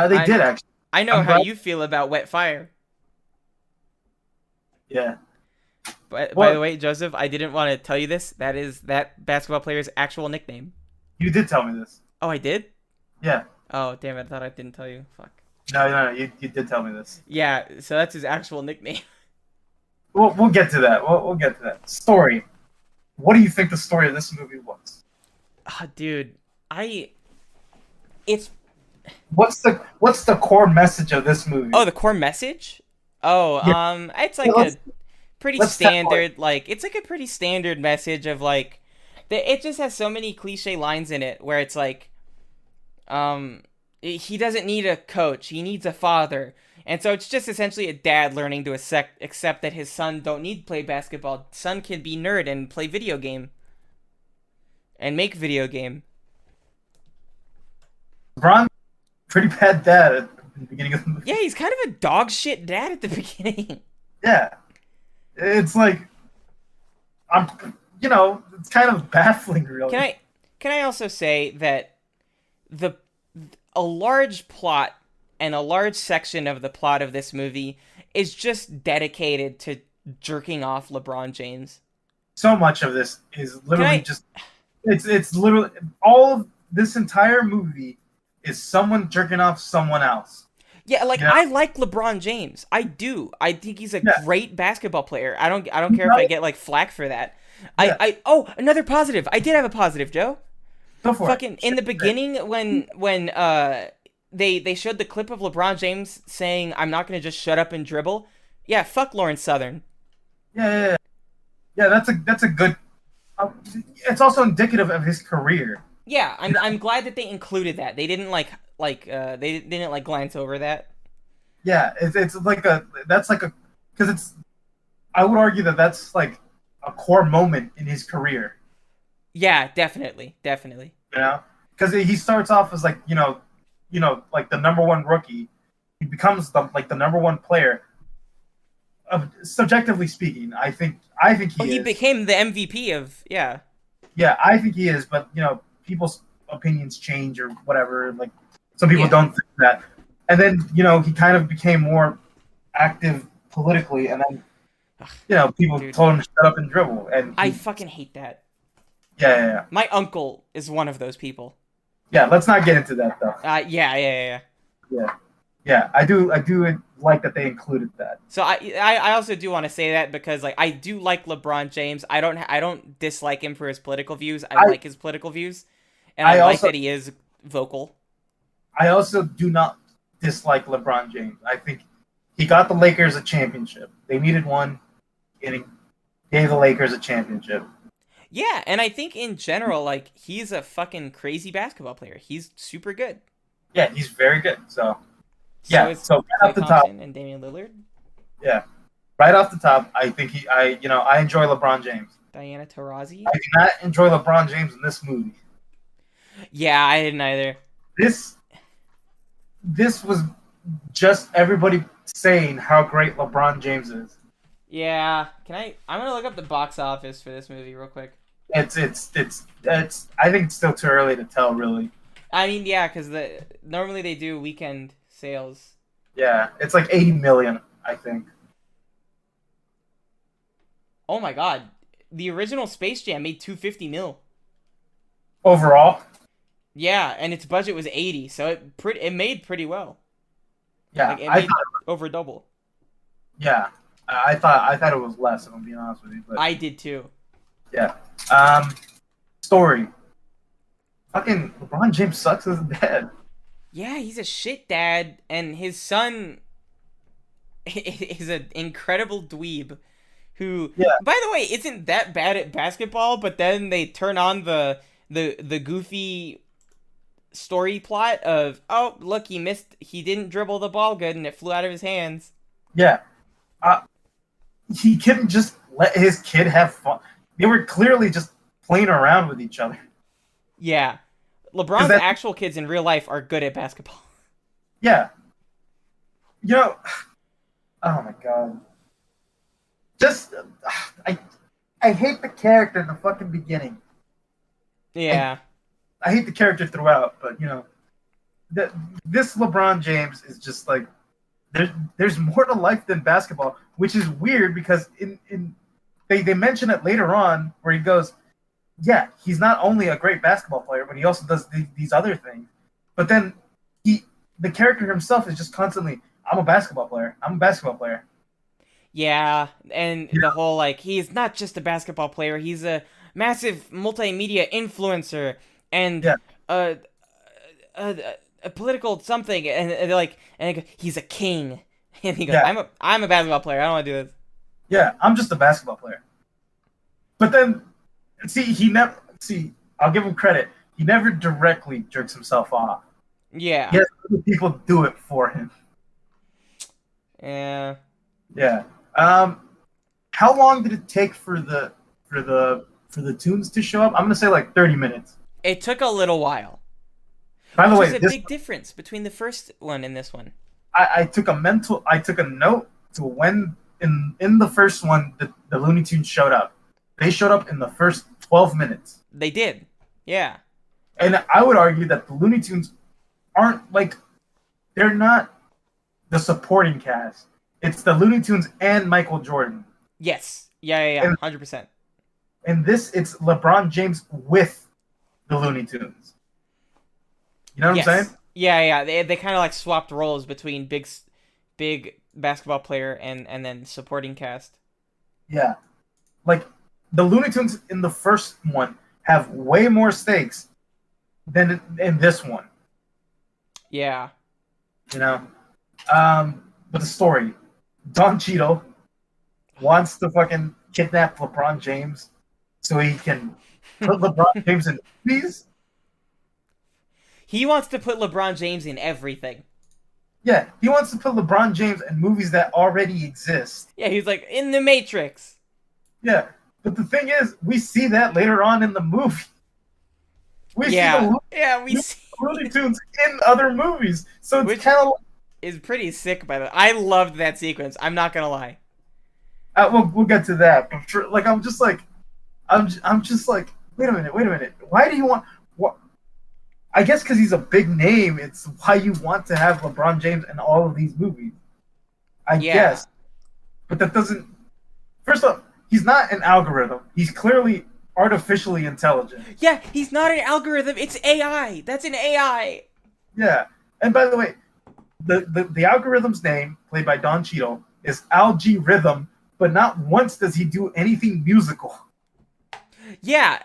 They did actually. I know how you feel about wet fire. Yeah. But by the way, Joseph, I didn't want to tell you this. That is that basketball player's actual nickname. You did tell me this. Oh, I did? Yeah. Oh, damn it. I thought I didn't tell you. Fuck. No, you did tell me this. Yeah, so that's his actual nickname. We'll get to that. We'll get to that. Story. What do you think the story of this movie was? Dude, What's the core message of this movie? Oh, the core message? Oh, yeah. It's like a pretty standard, like, it's like a pretty standard message of, like, it just has so many cliche lines in it where it's like, he doesn't need a coach, he needs a father. And so it's just essentially a dad learning to accept that his son don't need to play basketball. Son can be nerd and play video game. And make video game. LeBron, pretty bad dad at the beginning of the movie. Yeah, he's kind of a dog shit dad at the beginning. Yeah. It's like, it's kind of baffling, really. Can I also say that a large plot and a large section of the plot of this movie is just dedicated to jerking off LeBron James. So much of this is literally just It's literally all of this entire movie is someone jerking off someone else. Yeah, like You know? I like LeBron James. I do. I think he's a Yeah. great basketball player. I don't care if I get like flack for that. Yeah. Oh, another positive. I did have a positive, Joe. Go for it. Fucking in the beginning when they showed the clip of LeBron James saying I'm not going to just shut up and dribble. Yeah, fuck Lawrence Southern. Yeah. That's a good. It's also indicative of his career. Yeah, I'm glad that they included that. They didn't they didn't like glance over that. Yeah, it's like that's like a because it's I would argue that that's like a core moment in his career. Yeah, definitely, definitely. You know, because he starts off as like like the number one rookie. He becomes the number one player. Subjectively speaking, I think Well, he he is. became the MVP of yeah. Yeah, I think he is. But people's opinions change or whatever. Like some people Yeah. don't think that. And then he kind of became more active politically, and then people Dude. told him to shut up and dribble, and I fucking hate that. yeah. My uncle is one of those people. Yeah, let's not get into that though. Yeah. I do like that they included that. So I also do want to say that because like I do like LeBron James. I don't dislike him for his political views. I like his political views, and I like that he is vocal. I also do not dislike LeBron James. I think he got the Lakers a championship. They needed one, and he gave the Lakers a championship. Yeah, and I think in general, like he's a fucking crazy basketball player. He's super good. Yeah, he's very good. So is so right Klay off the top, Thompson and Damian Lillard. yeah, right off the top, I think I enjoy LeBron James. Diana Taurasi. I do not enjoy LeBron James in this movie. Yeah, I didn't either. This was just everybody saying how great LeBron James is. Yeah, I'm gonna look up the box office for this movie real quick. It's I think it's still too early to tell, really. I mean, yeah, because normally they do weekend sales. Yeah, it's like 80 million, I think. Oh my god, the original Space Jam made 250 mil. Overall? Yeah, and its budget was 80, so it made pretty well. Yeah, Like, it made over double. Yeah, I thought it was less, if I'm being honest with you. But I did too. yeah. Story. Fucking LeBron James sucks as a dad. Yeah, he's a shit dad, and his son is an incredible dweeb who, by the way, isn't that bad at basketball, but then they turn on the goofy story plot of, oh, look, he didn't dribble the ball good, and it flew out of his hands. Yeah. He couldn't just let his kid have fun. They were clearly just playing around with each other. Yeah. LeBron's actual kids in real life are good at basketball. Yeah. Oh my god. Just, I hate the character in the fucking beginning. Yeah. I hate the character throughout, but this LeBron James is just like, there's more to life than basketball, which is weird because they mention it later on where he goes, yeah, he's not only a great basketball player, but he also does these other things. But then the character himself is just constantly, I'm a basketball player. I'm a basketball player. Yeah, and the whole, like, he's not just a basketball player. He's a massive multimedia influencer and a political something. And they're like, he's a king. And he goes, I'm a basketball player. I don't want to do this. Yeah, I'm just a basketball player. But then, I'll give him credit. He never directly jerks himself off. Yeah. He has other people do it for him. Yeah. Yeah. How long did it take for the tunes to show up? I'm gonna say like 30 minutes. It took a little while. By the way, there's a big difference between the first one and this one. I took a note to when in the first one the Looney Tunes showed up. They showed up in the first 12 minutes. They did. Yeah. And I would argue that the Looney Tunes they're not the supporting cast. It's the Looney Tunes and Michael Jordan. Yes. Yeah, 100%. And this, it's LeBron James with the Looney Tunes. You know what I'm Yes. saying? Yeah. They kind of like swapped roles between big basketball player and then supporting cast. Yeah. Like the Looney Tunes in the first one have way more stakes than in this one. Yeah. You know, but the story: Don Cheadle wants to fucking kidnap LeBron James so he can put LeBron James in movies. He wants to put LeBron James in everything. Yeah, he wants to put LeBron James in movies that already exist. Yeah, he's like in the Matrix. Yeah, but the thing is, we see that later on in the movie. We see Yeah. the Yeah, we see Looney Tunes in other movies, so it's which kind of is pretty sick by the way. I loved that sequence. I'm not gonna lie. we'll get to that. But for, like, I'm just like, wait a minute. Why do you want what? I guess because he's a big name. It's why you want to have LeBron James in all of these movies. I Yeah. guess, but that doesn't. First off, he's not an algorithm. He's clearly artificially intelligent. Yeah, he's not an algorithm. It's AI. That's an AI. Yeah, and by the way, the algorithm's name, played by Don Cheadle, is Algae Rhythm, but not once does he do anything musical. Yeah,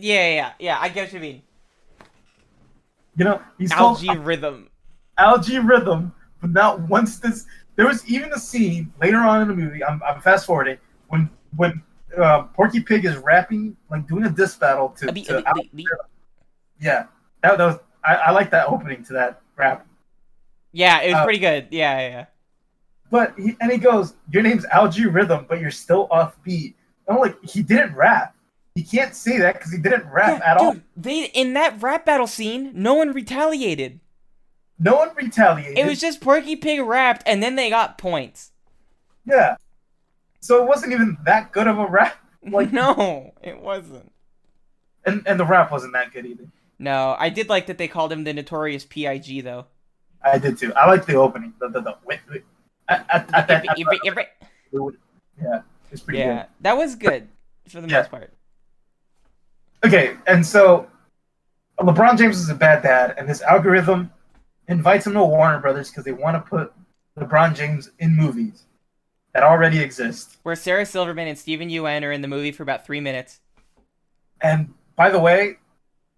yeah. I get what you mean. You know, he's Algae called rhythm. Algae Rhythm, but not once does. There was even a scene later on in the movie. I'm fast forwarding when Porky Pig is rapping, like doing a diss battle to Algae Rhythm. Yeah, that was I like that opening to that rap. Yeah, it was pretty good. Yeah. But he goes, "Your name's Algae Rhythm, but you're still offbeat." And I'm like, he didn't rap. He can't say that because he didn't rap at all. They in that rap battle scene, no one retaliated. No one retaliated. It was just Porky Pig rapped, and then they got points. Yeah. So it wasn't even that good of a rap. Like no, it wasn't. And the rap wasn't that good either. No, I did like that they called him the Notorious P.I.G. though. I did too. I like the opening. The wait. Yeah, it's pretty good. That was good for the most part. Okay, and so LeBron James is a bad dad, and this algorithm invites him to Warner Brothers because they want to put LeBron James in movies that already exist. Where Sarah Silverman and Steven Yeun are in the movie for about 3 minutes. And by the way,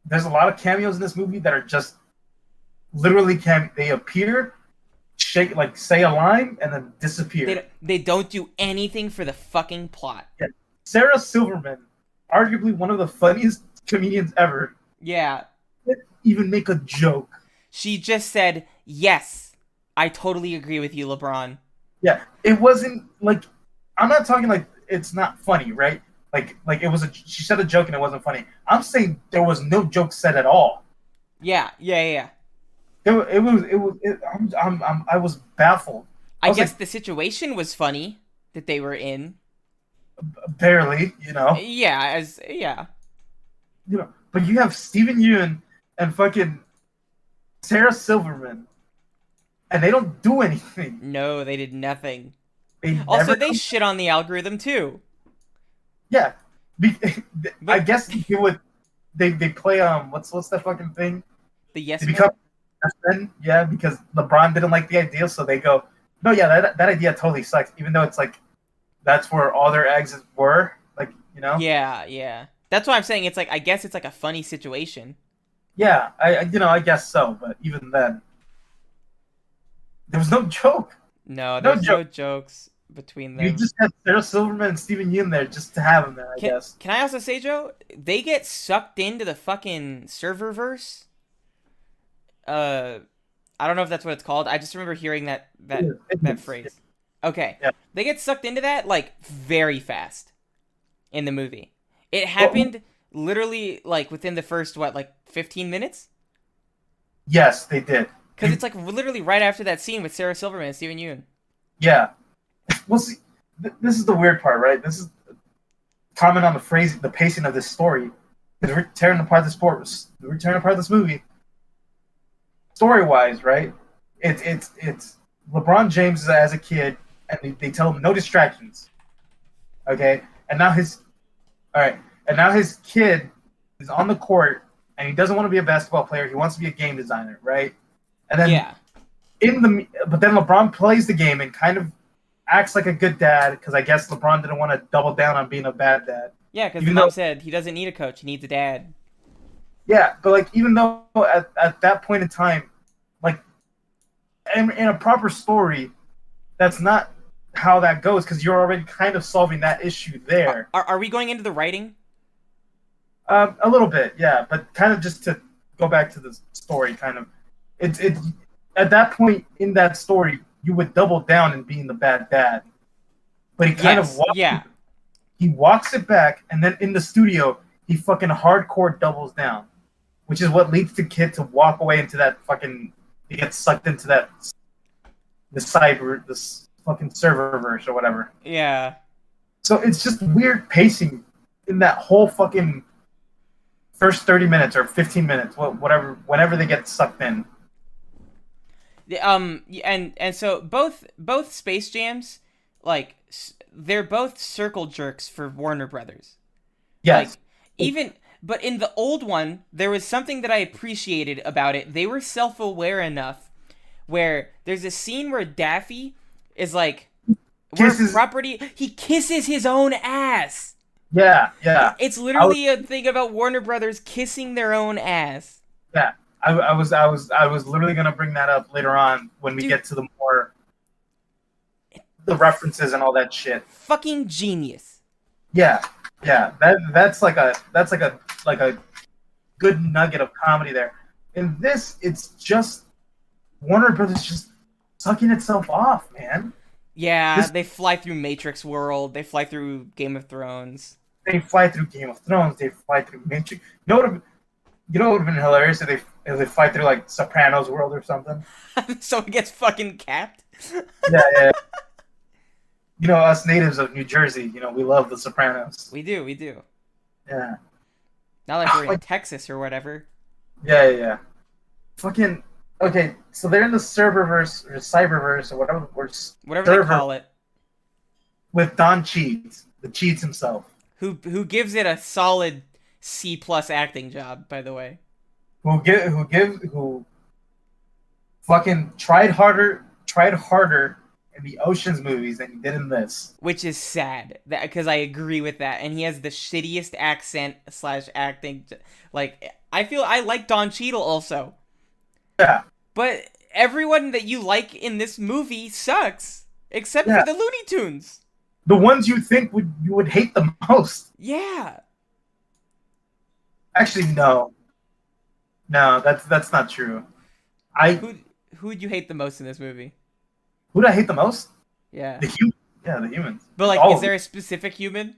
there's a lot of cameos in this movie that are just literally they appear, shake like say a line, and then disappear. They don't do anything for the fucking plot. Yeah. Sarah Silverman, arguably one of the funniest comedians ever. Yeah. Didn't even make a joke. She just said, "Yes, I totally agree with you, LeBron." Yeah, it wasn't like I'm not talking like it's not funny, right? Like it was she said a joke and it wasn't funny. I'm saying there was no joke said at all. Yeah. I was baffled. I guess the situation was funny that they were in. Barely, you know. Yeah. You know, but you have Steven Yeun and fucking Sarah Silverman, and they don't do anything. No, they did nothing. They shit on the algorithm too. Yeah, I guess they play what's that fucking thing? The yes they man? Become friend, yeah, because LeBron didn't like the idea, so they go, no, yeah, that idea totally sucks, even though it's like that's where all their eggs were, like, you know. Yeah. That's why I'm saying it's like I guess it's like a funny situation. Yeah, I guess so, but even then, there was no joke. No, there's no jokes between them. You just had Sarah Silverman and Steven Yeun there just to have them there, I guess. Can I also say, Joe, they get sucked into the fucking serververse? I don't know if that's what it's called. I just remember hearing that phrase. Okay. Yeah. They get sucked into that like very fast in the movie. It happened literally like within the first 15 minutes? Yes, they did. Because it's like literally right after that scene with Sarah Silverman and Steven Yeun. Yeah. Well, see, this is the weird part, right? This is comment on the pacing of this story. Because we're tearing apart this movie. Story-wise, right? It's LeBron James as a kid, and they tell him no distractions. Okay, and now his kid is on the court and he doesn't want to be a basketball player. He wants to be a game designer, right? And then Yeah. but then LeBron plays the game and kind of acts like a good dad because I guess LeBron didn't want to double down on being a bad dad. Yeah, because the Even mom though, said he doesn't need a coach, he needs a dad. yeah, but like even though at that point in time, like in a proper story, that's not how that goes because you're already kind of solving that issue there. Are we going into the writing? A little bit, yeah, but kind of just to go back to the story, kind of, it's at that point in that story, you would double down in being the bad dad, but he kind of he walks it back, and then in the studio, he fucking hardcore doubles down, which is what leads the kid to walk away into that fucking, he gets sucked into that this fucking serververse or whatever. Yeah. So it's just weird pacing in that whole fucking first 30 minutes or 15 minutes, whenever they get sucked in. And so both Space Jams, like, they're both circle jerks for Warner Brothers. Yes. Like, but in the old one, there was something that I appreciated about it. They were self-aware enough where there's a scene where Daffy is like, he kisses his own ass. Yeah, yeah. It's literally a thing about Warner Brothers kissing their own ass. Yeah, I was literally gonna bring that up later on when we get to the references and all that shit. Fucking genius. Yeah, yeah. That's like a good nugget of comedy there. In this, it's just Warner Brothers just sucking itself off, man. Yeah, they fly through Matrix World. They fly through Game of Thrones. They fly through Game of Thrones. They fly through Matrix. You know what would have been hilarious if they fly through like Sopranos World or something. So it gets fucking capped. Yeah. You know, us natives of New Jersey, we love the Sopranos. We do. Yeah. Not like we're in Texas or whatever. Yeah. Fucking okay. So they're in the serververse or cyberverse or whatever they call it. With Don Cheadle, the Cheats himself. Who gives it a solid C+ acting job, by the way. Who fucking tried harder in the Ocean's movies than he did in this. Which is sad, because I agree with that. And he has the shittiest accent / acting. Like, I like Don Cheadle also. Yeah. But everyone that you like in this movie sucks, except for the Looney Tunes. The ones you think you would hate the most. Yeah. Actually, no. No, that's not true. Who'd you hate the most in this movie? Who'd I hate the most? Yeah. The humans. But like, is there a specific human?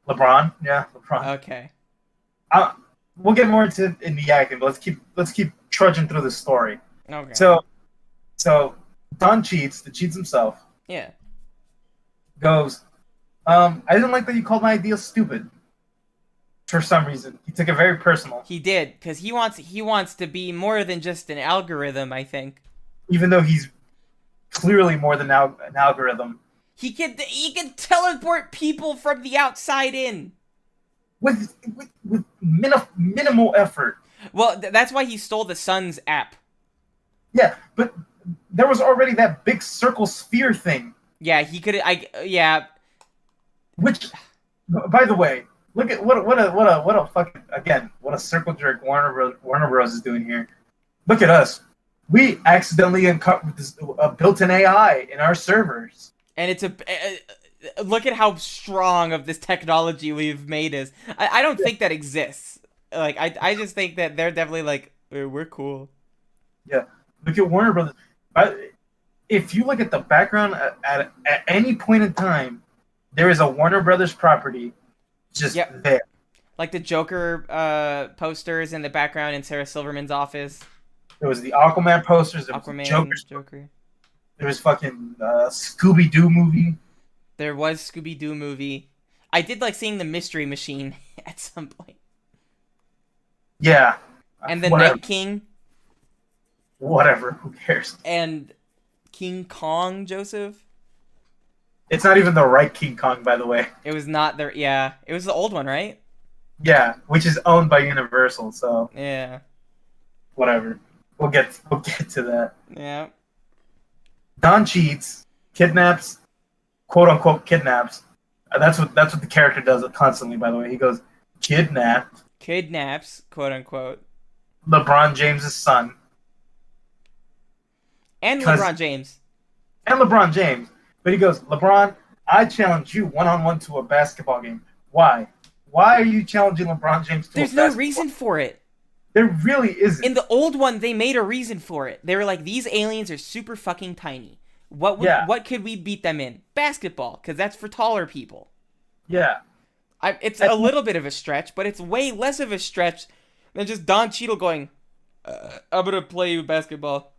LeBron. Yeah, LeBron. Okay. We'll get more into in the acting, but let's keep trudging through the story. Okay. So Don Cheadle, the Cheats himself. Yeah. Goes, I didn't like that you called my idea stupid. For some reason, he took it very personal. He did, because he wants to be more than just an algorithm, I think. Even though he's clearly more than an algorithm. He can teleport people from the outside in. With minimal effort. Well, that's why he stole the Sun's app. Yeah, but there was already that big circle sphere thing. Yeah, he could. Yeah. Which, by the way, look at what a fucking, again, what a circle jerk Warner Bros is doing here. Look at us. We accidentally uncovered this built-in AI in our servers. And it's look at how strong of this technology we've made is. I don't think that exists. Like, I just think that they're definitely like, we're cool. Yeah. Look at Warner Brothers. If you look at the background at any point in time, there is a Warner Brothers property just there. Like the Joker posters in the background in Sarah Silverman's office. There was the Aquaman posters. There was Joker. There was fucking Scooby-Doo movie. There was Scooby-Doo movie. I did like seeing the Mystery Machine at some point. Yeah. And the Night King. Whatever. Who cares? And King Kong, Joseph. It's not even the right King Kong, by the way. It was not the... Yeah. It was the old one, right? Yeah, which is owned by Universal. So Yeah. whatever. We'll get to that. Yeah. Don cheats, kidnaps, quote unquote kidnaps. That's what the character does constantly. By the way, he goes kidnapped Kidnaps, quote unquote. LeBron James's son, And because LeBron James. and LeBron James. But he goes, LeBron, I challenge you one on one to a basketball game. Why? Why are you challenging LeBron James to a There's no basketball reason game? for it. There really isn't. In the old one, they made a reason for it. They were like, these aliens are super fucking tiny. Yeah. What could we beat them in? Basketball, because that's for taller people. Yeah. It's a little bit of a stretch, but it's way less of a stretch than just Don Cheadle going, I'm gonna play you basketball.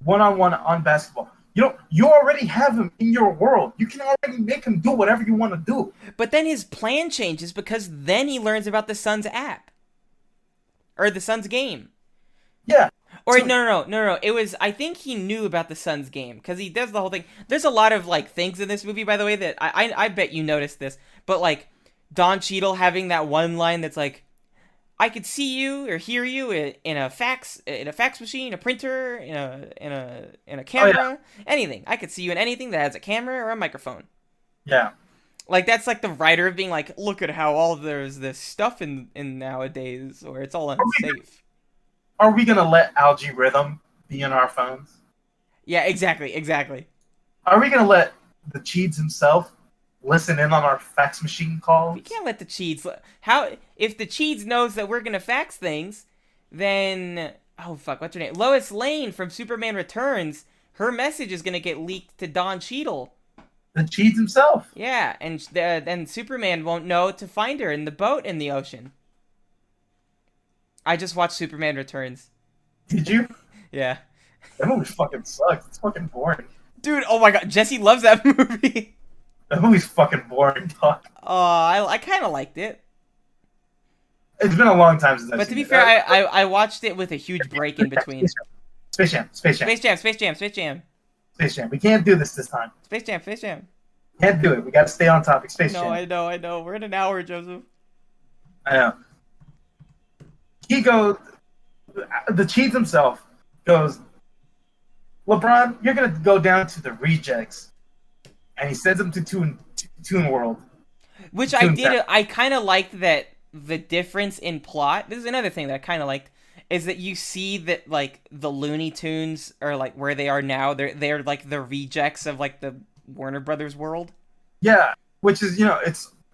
One on one on basketball. You already have him in your world. You can already make him do whatever you want to do. But then his plan changes because then he learns about the Suns app. Or the Suns game. Yeah. Or So- no. It was, I think he knew about the Suns game because he does the whole thing. There's a lot of like things in this movie, by the way, that I bet you noticed this. But like Don Cheadle having that one line that's like, I could see you or hear you in a fax machine, a printer, in a camera, anything. I could see you in anything that has a camera or a microphone. Yeah. Like that's like the writer being like, look at how all there's this stuff in nowadays, or it's all unsafe. Are we gonna let Algae Rhythm be in our phones? Yeah, exactly. Are we gonna let the Cheeds himself listen in on our fax machine calls? We can't let the Cheats. How if the Cheats knows that we're gonna fax things, then oh fuck, what's her name? Lois Lane from Superman Returns. Her message is gonna get leaked to Don Cheadle. The Cheeds himself. Yeah, and then Superman won't know to find her in the boat in the ocean. I just watched Superman Returns. Did you? Yeah. That movie fucking sucks. It's fucking boring. Dude, oh my god, Jesse loves that movie. That movie's fucking boring, dog. Oh, I kind of liked it. It's been a long time since I've But to seen be it. fair, I watched it with a huge break in between. Space Jam. Space Jam. We can't do this time. Space Jam. Can't do it. We gotta stay on topic. Space No, Jam. I know. We're in an hour, Joseph. I know. He goes, the Cheats himself goes, LeBron, you're going to go down to the rejects. And he sends him to Toon World. Which I kind of liked that the difference in plot. This is another thing that I kind of liked. Is that you see that, like, the Looney Tunes are, like, where they are now. They're like, the rejects of, like, the Warner Brothers world. Yeah, which is,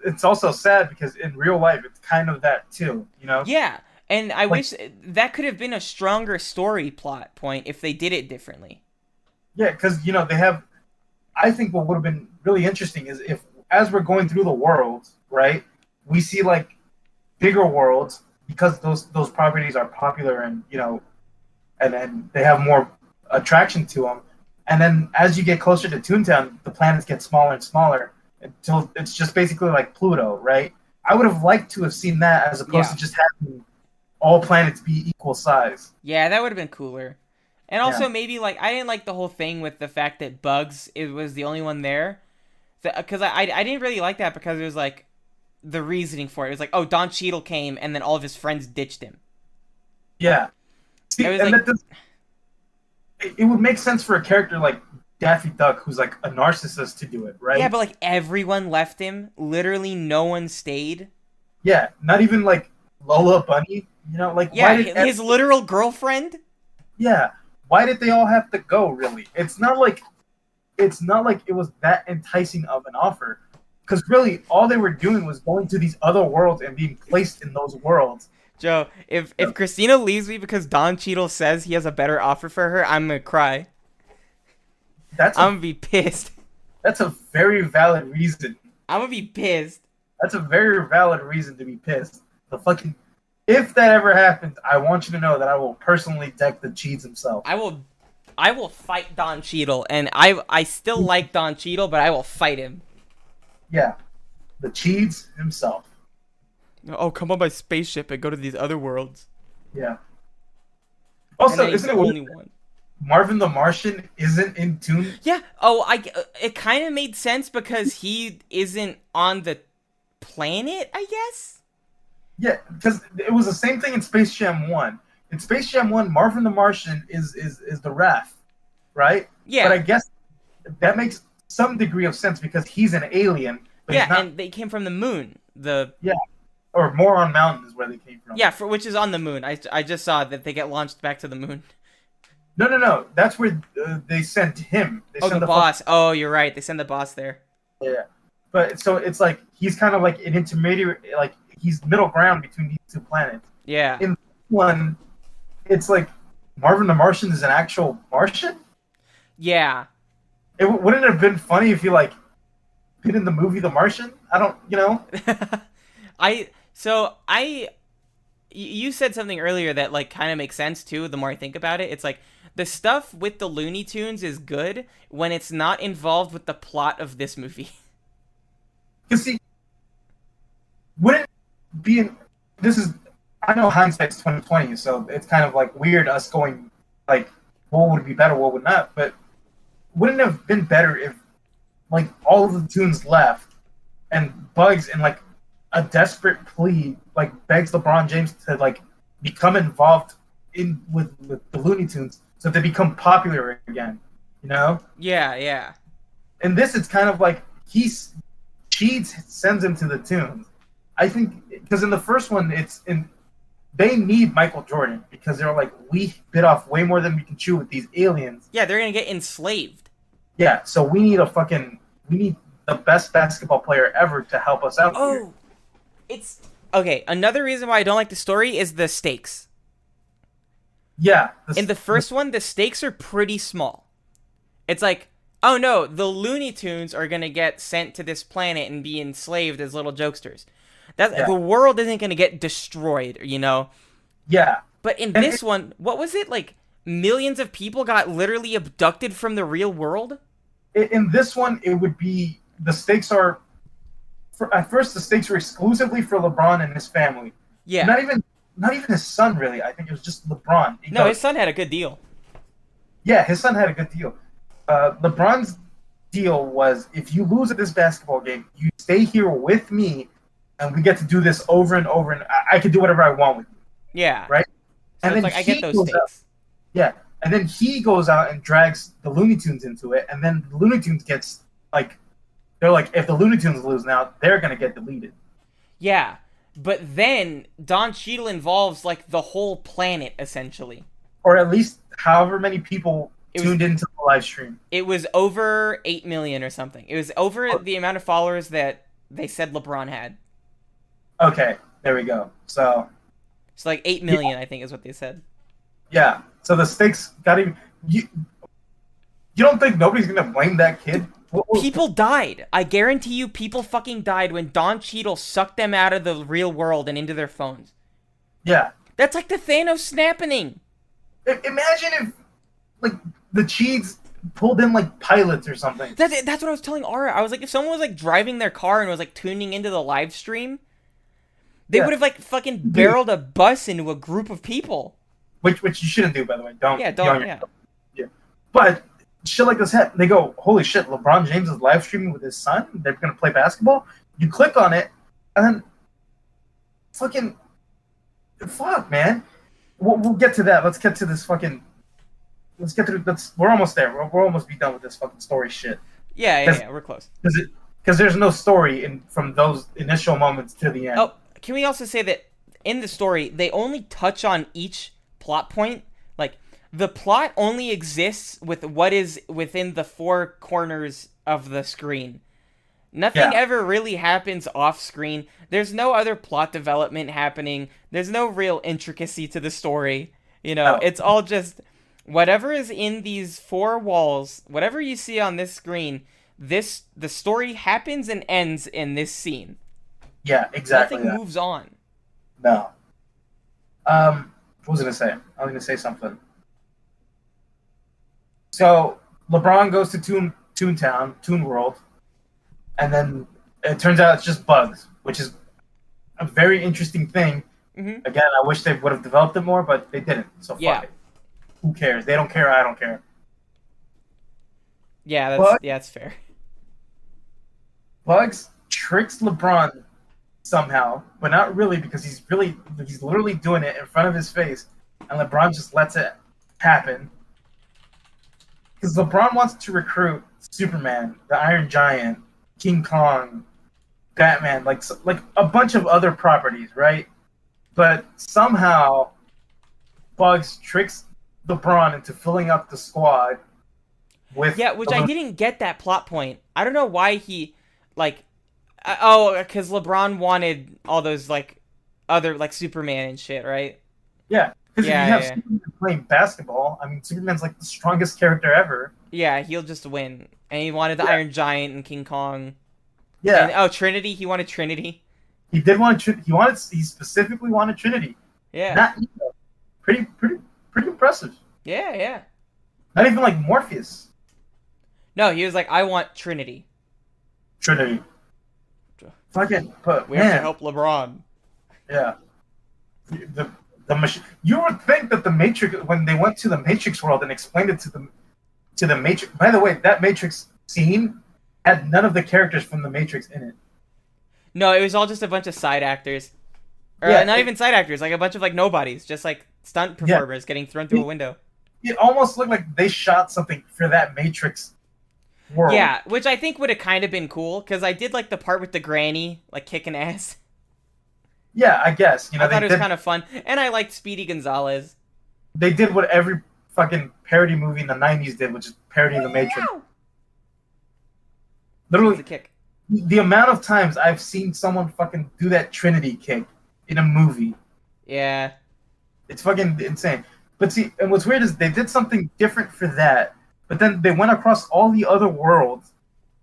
it's also sad because in real life, it's kind of that too, Yeah. And I wish that could have been a stronger story plot point if they did it differently. Yeah, because, they have... I think what would have been really interesting is if, as we're going through the world, right, we see, like, bigger worlds because those properties are popular and, and they have more attraction to them. And then as you get closer to Toontown, the planets get smaller and smaller until it's just basically like Pluto, right? I would have liked to have seen that as opposed to just having all planets be equal size. Yeah, that would have been cooler. And also maybe like I didn't like the whole thing with the fact that Bugs was the only one there, because I didn't really like that because it was like the reasoning for it. It was like, oh, Don Cheadle came and then all of his friends ditched him. Yeah, see, It was and like, it would make sense for a character like Daffy Duck, who's like a narcissist, to do it, right? yeah, but like everyone left him. Literally, no one stayed. Yeah, not even like Lola Bunny. Like Yeah, why did his literal girlfriend. Yeah, why did they all have to go? Really, it's not like it was that enticing of an offer, because really all they were doing was going to these other worlds and being placed in those worlds. Joe, if Christina leaves me because Don Cheadle says he has a better offer for her, I'm gonna cry. I'm gonna be pissed. That's a very valid reason. I'm gonna be pissed. That's a very valid reason to be pissed. If that ever happens, I want you to know that I will personally deck the Cheats himself. I will fight Don Cheadle, and I still like Don Cheadle, but I will fight him. Yeah, the Cheats himself. Oh, come on my spaceship and go to these other worlds. Yeah. Also, isn't it only one? Marvin the Martian isn't in tune? Yeah. Oh, it kind of made sense because he isn't on the planet, I guess. Yeah, because it was the same thing in Space Jam 1. In Space Jam 1, Marvin the Martian is the ref, right? But I Yeah, guess that makes some degree of sense because he's an alien, but yeah, he's not. and they came from the moon. The Yeah, or Moron Mountain is where they came from. Yeah, for which is on the moon. I just saw that they get launched back to the moon. No, no, no. That's where they sent him. They Oh, the sent the fucking boss. Oh, you're right. They send the boss there. yeah. But so it's like he's kind of like an intermediary, like he's middle ground between these two planets. Yeah. In one, it's like Marvin the Martian is an actual Martian. Yeah. Wouldn't it have been funny if he like been in the movie The Martian? I don't, you know. I so I you said something earlier that like kind of makes sense too the more I think about it. It's like the stuff with the Looney Tunes is good when it's not involved with the plot of this movie. Because see, wouldn't it be in, this is I know hindsight's 2020, so it's kind of like weird us going like what would be better, what would not. But wouldn't it have been better if like all of the tunes left and Bugs in like a desperate plea like begs LeBron James to like become involved in with the Looney Tunes so they become popular again, you know? Yeah, yeah. In this, it's kind of like Cheats sends him to the tunes. I think because in the first one, it's in they need Michael Jordan because they're like we bit off way more than we can chew with these aliens. Yeah, they're going to get enslaved. Yeah, so we need the best basketball player ever to help us out here. Oh, it's okay. Another reason why I don't like the story is the stakes. Yeah, In the first one, the stakes are pretty small. It's like, oh no, the Looney Tunes are gonna get sent to this planet and be enslaved as little jokesters. yeah, The world isn't gonna get destroyed, you know. yeah. But in And this one, what was it like? Millions of people got literally abducted from the real world. In this one, it would be the stakes are at first the stakes were exclusively for LeBron and his family. Yeah. Not even his son really. I think it was just LeBron. No, his son had a good deal. Yeah, his son had a good deal. LeBron's deal was if you lose at this basketball game, you stay here with me, and we get to do this over and over, and I can do whatever I want with you. Yeah. Right? So And it's then like I get those goes out, stakes. yeah, and then he goes out and drags the Looney Tunes into it, and then the Looney Tunes gets like they're like if the Looney Tunes lose now, they're gonna get deleted. Yeah. But then Don Cheadle involves like the whole planet essentially. Or at least however many people It was tuned into the live stream. it was over 8 million or something. It was over the amount of followers that they said LeBron had. Okay, there we go. So So like 8 million, I think is what they said. yeah, so the stakes got even. You don't think nobody's gonna blame that kid? People died. I guarantee you people fucking died when Don Cheadle sucked them out of the real world and into their phones. Yeah. That's like the Thanos snapping. Imagine if like the Cheats pulled in like pilots or something. That's what I was telling Ara. I was like, if someone was like driving their car and was like tuning into the live stream, they Yeah. would have like fucking barreled a bus into a group of people. Which you shouldn't do, by the way. Don't. Yeah, be on don't. your- Yeah. Yeah. But shit like this happen. They go, holy shit! LeBron James is live streaming with his son. They're gonna play basketball. You click on it, and then fucking fuck, man. We'll get to that. Let's get to this fucking. Let's get to. We're almost there. We're almost be done with this fucking story shit. Yeah, we're close. Because there's no story from those initial moments to the end. Oh, can we also say that in the story, they only touch on each plot point? Like, the plot only exists with what is within the four corners of the screen. Nothing ever really happens off screen. There's no other plot development happening. There's no real intricacy to the story. You know, it's all just whatever is in these four walls, whatever you see on this screen, the story happens and ends in this scene. Yeah, exactly. Nothing moves on. No. What was I gonna say? I was gonna say something. So LeBron goes to Toontown, Toon World, and then it turns out it's just bugs, which is a very interesting thing. Mm-hmm. Again, I wish they would have developed it more, but they didn't. So fuck it. Who cares? They don't care. I don't care. Yeah, that's fair. Bugs tricks LeBron somehow, but not really because he's literally doing it in front of his face, and LeBron just lets it happen. Because LeBron wants to recruit Superman, the Iron Giant, King Kong, Batman, like a bunch of other properties, right? But somehow Bugs tricks LeBron into filling up the squad with Yeah, which I didn't get that plot point. I don't know why he, like, oh, because LeBron wanted all those, like, other, like, Superman and shit, right? yeah. Because Yeah, if you have yeah. Superman playing basketball, I mean, Superman's like the strongest character ever. Yeah, he'll just win. And he wanted the Yeah, Iron Giant and King Kong. And, yeah. oh, Trinity, he wanted Trinity. He did want he specifically wanted Trinity. Yeah. Not Ego. Pretty impressive. Yeah, yeah. Not even like Morpheus. No, he was like, I want Trinity. Trinity. Fucking, but We have to man, help LeBron. yeah. The machine. You would think that the Matrix, when they went to the Matrix world and explained it to the Matrix. By the way, that Matrix scene had none of the characters from the Matrix in it. No, it was all just a bunch of side actors. Or Yeah, not even side actors, like a bunch of like nobodies, just like stunt performers getting thrown through a window. It almost looked like they shot something for that Matrix world. Yeah, which I think would have kind of been cool, because I did like the part with the granny, like kicking ass. Yeah, I guess. You know, I thought it was kind of fun, and I liked Speedy Gonzalez. they did what every fucking parody movie in the 90s did, which is parody the Matrix. Literally, Literally, a kick. the amount of times I've seen someone fucking do that Trinity kick in a movie, Yeah. it's fucking insane. But see, and what's weird is they did something different for that, but then they went across all the other worlds,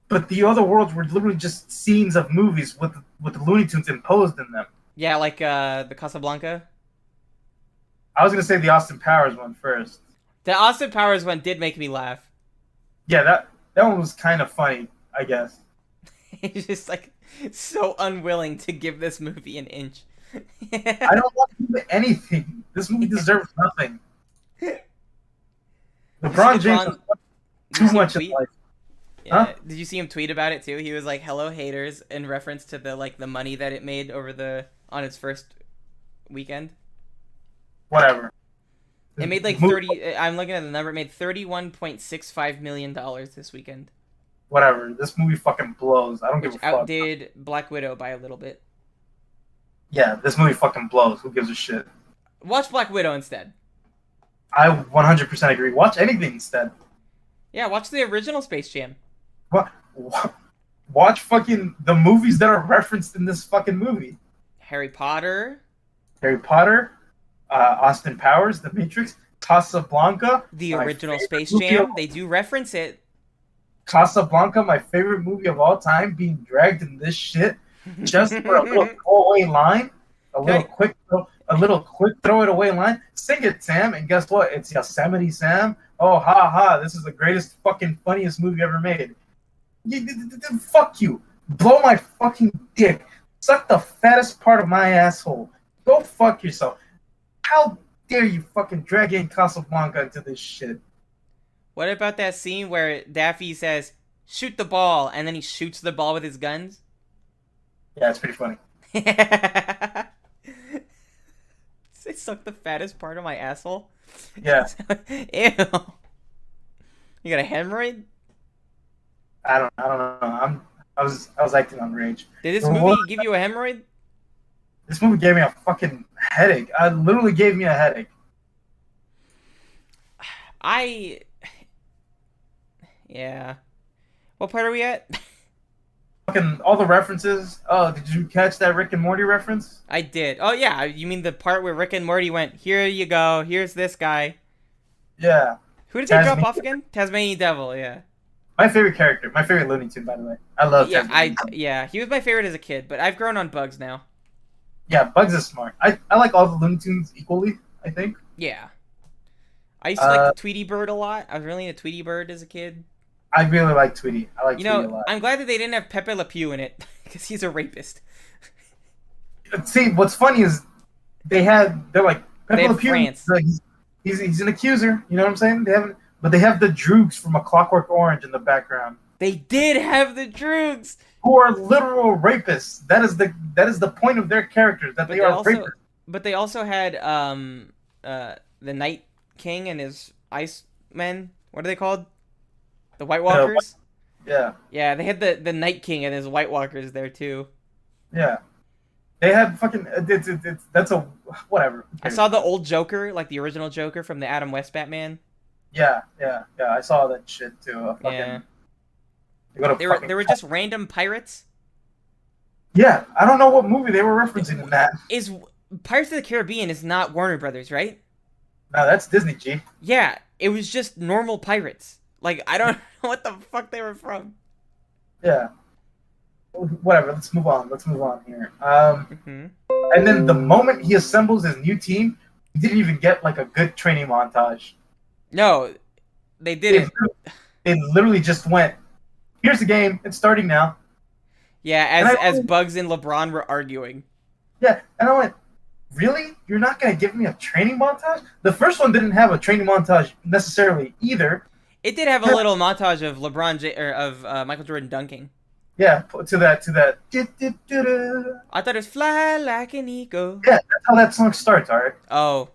but the other worlds were literally just scenes of movies with the Looney Tunes imposed in them. Yeah, like the Casablanca. I was gonna say the Austin Powers one first. The Austin Powers one did make me laugh. Yeah, that one was kind of funny, I guess. He's just like so unwilling to give this movie an inch. I don't want to do anything. This movie deserves nothing. LeBron James has too much in life. Yeah. Huh? Did you see him tweet about it too? He was like, "Hello haters," in reference to the money that it made on its first weekend. Whatever. It made like 30. I'm looking at the number. It made $31.65 million this weekend. Whatever. This movie fucking blows. I don't give a Which fuck. outdid Black Widow by a little bit. Yeah, this movie fucking blows. Who gives a shit? Watch Black Widow instead. I 100% agree. Watch anything instead. Yeah, watch the original Space Jam. Watch fucking the movies that are referenced in this fucking movie. Harry Potter. Harry Potter, Austin Powers, The Matrix, Casablanca. The my original favorite Space movie Jam. of- They do reference it. Casablanca, my favorite movie of all time, being dragged in this shit just for a little throwaway line, a little quick throw it away line. Sing it, Sam, and guess what? It's Yosemite Sam. Oh, ha ha! This is the greatest fucking funniest movie ever made. Fuck you! Blow my fucking dick! Suck the fattest part of my asshole! Go fuck yourself! How dare you fucking drag in Casablanca into this shit? What about that scene where Daffy says, "Shoot the ball," and then he shoots the ball with his guns? Yeah, it's pretty funny. They suck the fattest part of my asshole? Yeah. Ew. You got a hemorrhoid? I don't know. I was acting on rage. Did this movie give you a hemorrhoid? This movie gave me a fucking headache. It literally gave me a headache. Yeah. What part are we at? Fucking all the references. Oh, did you catch that Rick and Morty reference? I did. Oh, yeah. You mean the part where Rick and Morty went, "Here you go. Here's this guy." Yeah. Who did they drop off again? Tasmanian Devil, yeah. My favorite character. My favorite Looney Tune, by the way. I love Tasmanian Devil. Yeah, he was my favorite as a kid, but I've grown on Bugs now. Yeah, Bugs is smart. I like all the Looney Tunes equally, I think. Yeah. I used to like the Tweety Bird a lot. I was really into Tweety Bird as a kid. I really like Tweety. I like Tweety a lot. I'm glad that they didn't have Pepe Le Pew in it, because he's a rapist. See, what's funny is they're like Pepe Le Pew. France. He's an accuser. You know what I'm saying? They have the Droogs from A Clockwork Orange in the background. They did have the Droogs, who are literal rapists. That is the point of their characters, that but they they are also, rapists. had the Night King and his Ice Men. What are they called? The White Walkers. Yeah, Yeah, they had the Night King and his White Walkers there too. yeah. They had fucking. That's a whatever. I saw the old Joker, like the original Joker from the Adam West Batman. Yeah, yeah, yeah. I saw that shit too. Yeah, they were Fucking. just random pirates. Yeah, I don't know what movie they were referencing in that. Is Pirates of the Caribbean is not Warner Brothers, right? No, that's Disney, G. Yeah, it was just normal pirates. Like, I don't know what the fuck they were from. Yeah. Whatever. Let's move on. Here. Mm-hmm. And then the moment he assembles his new team, he didn't even get like a good training montage. No, they didn't. It literally just went, "Here's the game. It's starting now." Yeah, as Bugs and LeBron were arguing. Yeah, and I went, "Really? You're not gonna give me a training montage?" The first one didn't have a training montage necessarily either. It did have a little montage of Michael Jordan dunking. Yeah, to that. I thought it was "Fly Like an Eagle." Yeah, that's how that song starts, Arek. Oh.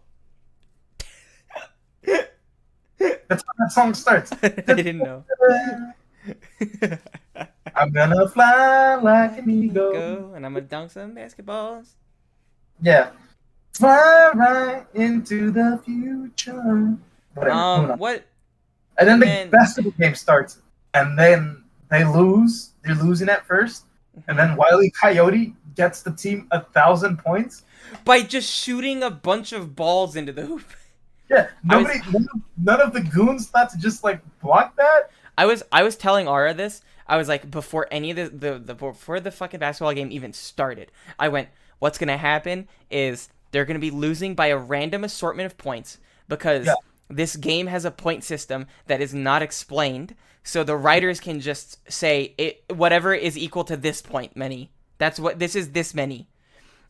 That's how that song starts. I didn't know. I'm gonna fly like an eagle. Go, and I'm gonna dunk some basketballs. Yeah. Fly right into the future. Whatever. What? And then the basketball game starts, and then they lose. They're losing at first, and then Wile E. Coyote gets the team 1,000 points by just shooting a bunch of balls into the hoop. Yeah, none of the goons thought to just like block that. I was telling Ara this. I was like, before any of before the fucking basketball game even started, I went, what's gonna happen is they're gonna be losing by a random assortment of points because this game has a point system that is not explained. So the writers can just say whatever is equal to this point many. That's what this is. This many,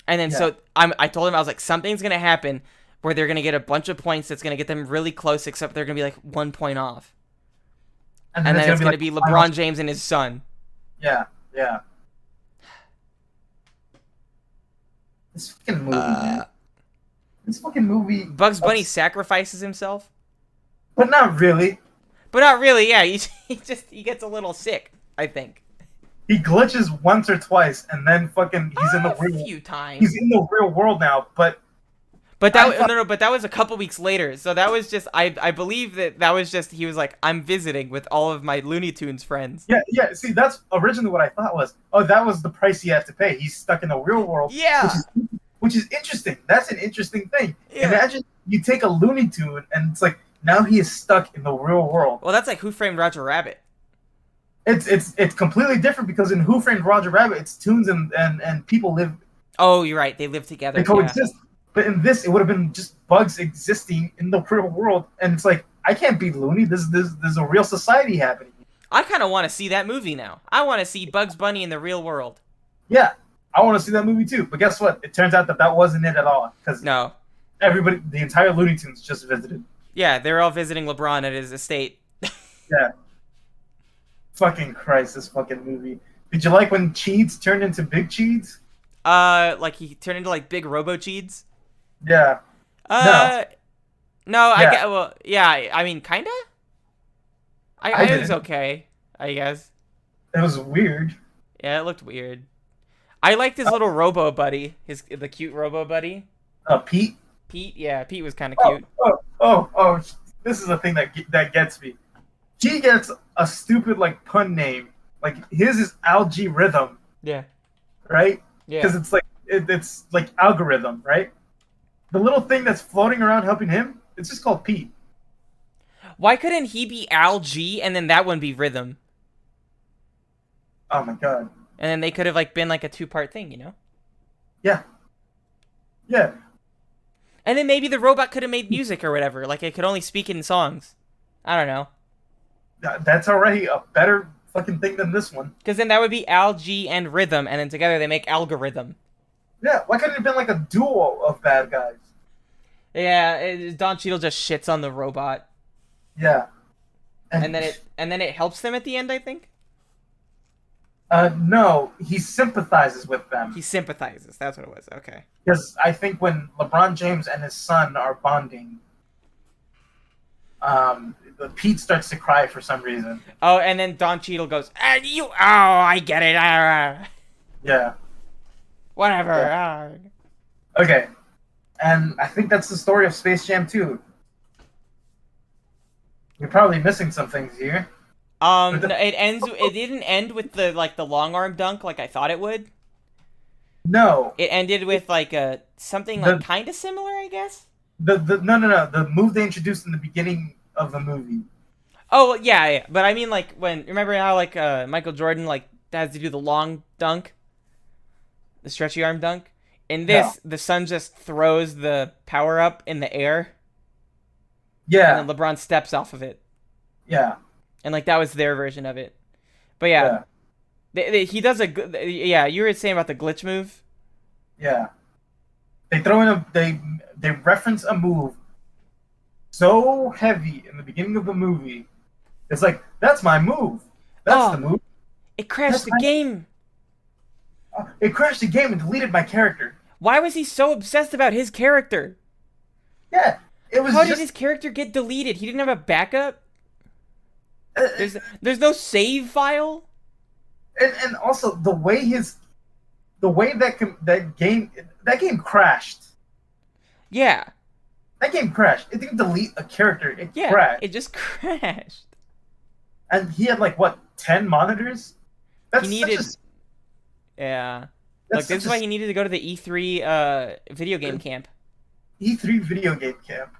and then so I told him, I was like, something's gonna happen where they're gonna get a bunch of points that's gonna get them really close, except they're gonna be like 1 point off. And then it's going to be LeBron James and his son. Yeah, yeah. This fucking movie, man. This fucking movie. Bugs Bunny sacrifices himself. But not really. But not really, yeah. He gets a little sick, I think. He glitches once or twice, and then fucking he's in the real. A few times. He's in the real world now, but that but that was a couple weeks later. So that was just I believe that was just he was like, I'm visiting with all of my Looney Tunes friends. Yeah. See, that's originally what I thought was. Oh, that was the price he had to pay. He's stuck in the real world. Yeah. Which is interesting. That's an interesting thing. Yeah. Imagine you take a Looney Tune and it's like now he is stuck in the real world. Well, that's like Who Framed Roger Rabbit. It's completely different because in Who Framed Roger Rabbit, it's tunes and people live. Oh, you're right. They live together. They coexist. Yeah. But in this, it would have been just bugs existing in the real world, and it's like I can't be loony. There's a real society happening. I kind of want to see that movie now. I want to see Bugs Bunny in the real world. Yeah, I want to see that movie too. But guess what? It turns out that wasn't it at all. Because everybody, the entire Looney Tunes just visited. Yeah, they're all visiting LeBron at his estate. Yeah. Fucking Christ, this fucking movie. Did you like when Cheeds turned into Big Cheeds? Like he turned into like Big Robo Cheeds? Yeah. No, yeah. I mean, kinda. It was okay, I guess. It was weird. Yeah, it looked weird. I liked his little Robo buddy, the cute Robo buddy. Pete. Pete, yeah, Pete was kind of cute. Oh! This is the thing that gets me. He gets a stupid like pun name. Like his is Algae Rhythm. Yeah. Right. Yeah. Because it's like it's like algorithm, right? The little thing that's floating around helping him, it's just called Pete. Why couldn't he be Algae and then that one be Rhythm? Oh my god. And then they could have like been like a 2-part thing, you know? Yeah. Yeah. And then maybe the robot could have made music or whatever. Like it could only speak in songs. I don't know. That's already a better fucking thing than this one. Because then that would be Algae and Rhythm, and then together they make Algorithm. Yeah, why couldn't it have been like a duo of bad guys? Yeah, Don Cheadle just shits on the robot. Yeah. And then it helps them at the end, I think. No, he sympathizes with He them sympathizes. That's what it was. Okay. because I think when LeBron James and his son are bonding, the Pete starts to cry for some reason. Oh, and then Don Cheadle goes, you. Oh, I get it. Yeah. Whatever. Yeah. Okay. And I think that's the story of Space Jam 2. You're probably missing some things here. No, it ends. It didn't end with the long arm dunk like I thought it would. No. It ended with like a something like kind of similar, I guess. No. The move they introduced in the beginning of the movie. Oh yeah. But I mean, like when remember how like Michael Jordan like has to do the long dunk, the stretchy arm dunk. In this, the son just throws the power up in the air. Yeah. And then LeBron steps off of it. Yeah. And like that was their version of it. But yeah. He does a yeah. You were saying about the glitch move. Yeah. They throw in they reference a move so heavy in the beginning of the movie. It's like that's my move. That's the move. It crashed the game. It crashed the game and deleted my character. Why was he so obsessed about his character? Yeah, it was. How did his character get deleted? He didn't have a backup. There's no save file. And also the way that game crashed. Yeah. That game crashed. It didn't delete a character. It crashed. It just crashed. And he had like what 10 monitors. He needed. Yeah. Look, this is why he needed to go to the E3 video game camp. E3 video game camp.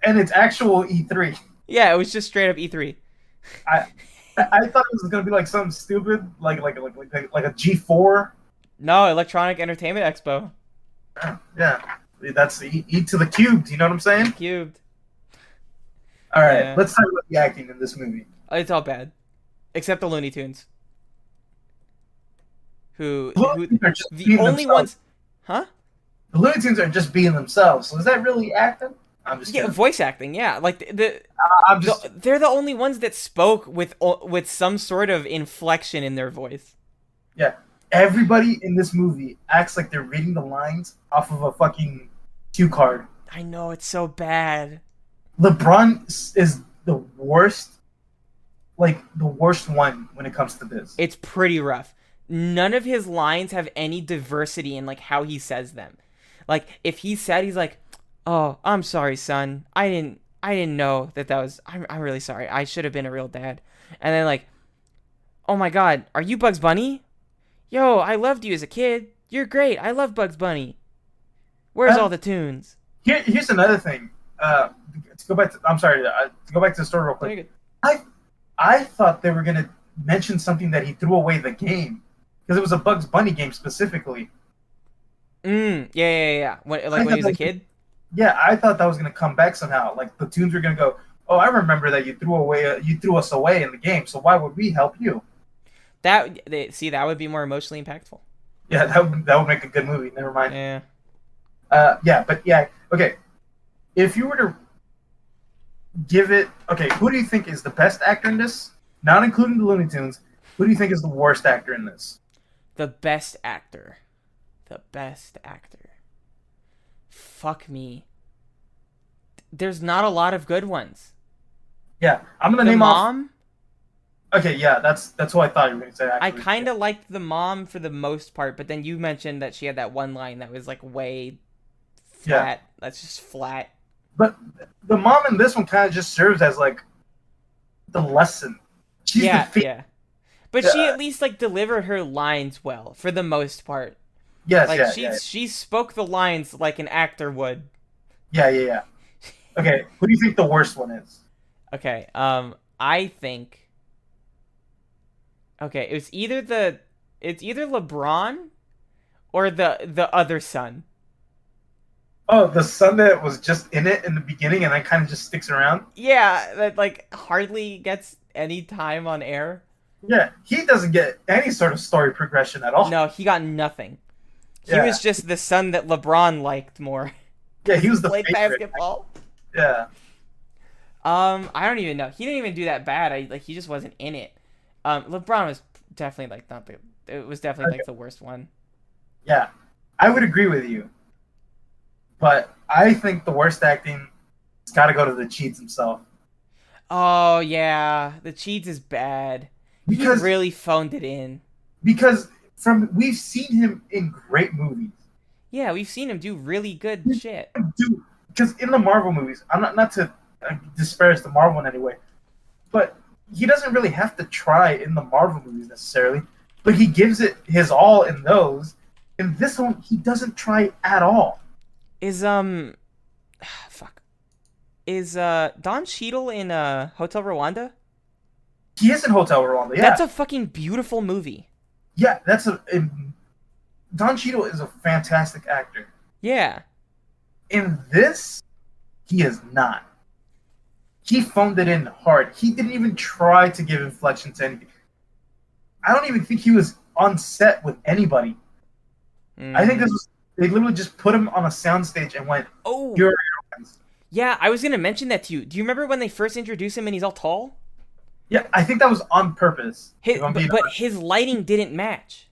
And it's actual E3. Yeah, it was just straight up E3. I thought it was gonna be like something stupid, like a G4. No, Electronic Entertainment Expo. Yeah, that's E to the cubed. You know what I'm saying? Cubed. All right, let's talk about the acting in this movie. It's all bad, except the Looney Tunes. Who the only ones? Huh? The Looney Tunes are just being themselves. So is that really acting? I'm just kidding. Voice acting. Yeah, like they're the only ones that spoke with some sort of inflection in their voice. Yeah, everybody in this movie acts like they're reading the lines off of a fucking cue card. I know, it's so bad. LeBron is the worst, like the worst one when it comes to this. It's pretty rough. None of his lines have any diversity in like how he says them. Like if he said, he's like, "Oh, I'm sorry, son. I didn't know that was. I'm really sorry. I should have been a real dad." And then like, "Oh my God, are you Bugs Bunny? Yo, I loved you as a kid. You're great. I love Bugs Bunny. Where's all the tunes?" Here's another thing. To go back to the story real quick. I thought they were gonna mention something that he threw away the game because it was a Bugs Bunny game specifically. Yeah. When he was a kid. Yeah, I thought that was gonna come back somehow. Like the tunes were gonna go, "Oh, I remember that you threw us away in the game. So why would we help you?" That would be more emotionally impactful. Yeah, that would make a good movie. Never mind. Yeah. Okay. If you were to give it, who do you think is the best actor in this? Not including the Looney Tunes. Who do you think is the worst actor in this? The best actor. Fuck me. There's not a lot of good ones. Yeah, I'm gonna name mom. Okay, yeah, that's who I thought you were gonna say. Actually. I kind of liked the mom for the most part, but then you mentioned that she had that one line that was like way flat. Yeah. That's just flat. But the mom in this one kind of just serves as like the lesson. Yeah. But she at least like delivered her lines well for the most part. Yes, like she spoke the lines like an actor would. Yeah. Okay, who do you think the worst one is? Okay, I think. Okay, it's either LeBron or the other son. Oh, the son that was just in it in the beginning and then kind of just sticks around? Yeah, that like hardly gets any time on air. Yeah, he doesn't get any sort of story progression at all. No, he got nothing. He was just the son that LeBron liked more. Yeah, he was the played favorite. Basketball. Yeah. I don't even know. He didn't even do that bad. He just wasn't in it. LeBron was definitely like not the. It was definitely Okay. like the worst one. Yeah, I would agree with you, but I think the worst acting has got to go to the Cheats himself Oh yeah, the Cheats is bad. He because really phoned it in. because from we've seen him in great movies. Yeah, we've seen him do really good shit. Dude, because in the Marvel movies, I'm not to disparage the Marvel in any way, but he doesn't really have to try in the Marvel movies necessarily, but he gives it his all in those. In this one, he doesn't try at all. Is fuck. Is Don Cheadle in Hotel Rwanda? He is in Hotel Rwanda, That's yeah, a fucking beautiful movie. yeah. Don Cheadle is a fantastic actor. Yeah. In this, he is not. He phoned it in hard. He didn't even try to give inflection to anything. I don't even think he was on set with anybody. I think Mm. they literally just put him on a soundstage and went, Oh, "You're friends." yeah, I was gonna mention that to you. Do you remember when they first introduced him and he's all tall? Yeah, I think that was on purpose. His, If I'm but being but honest. his lighting didn't match.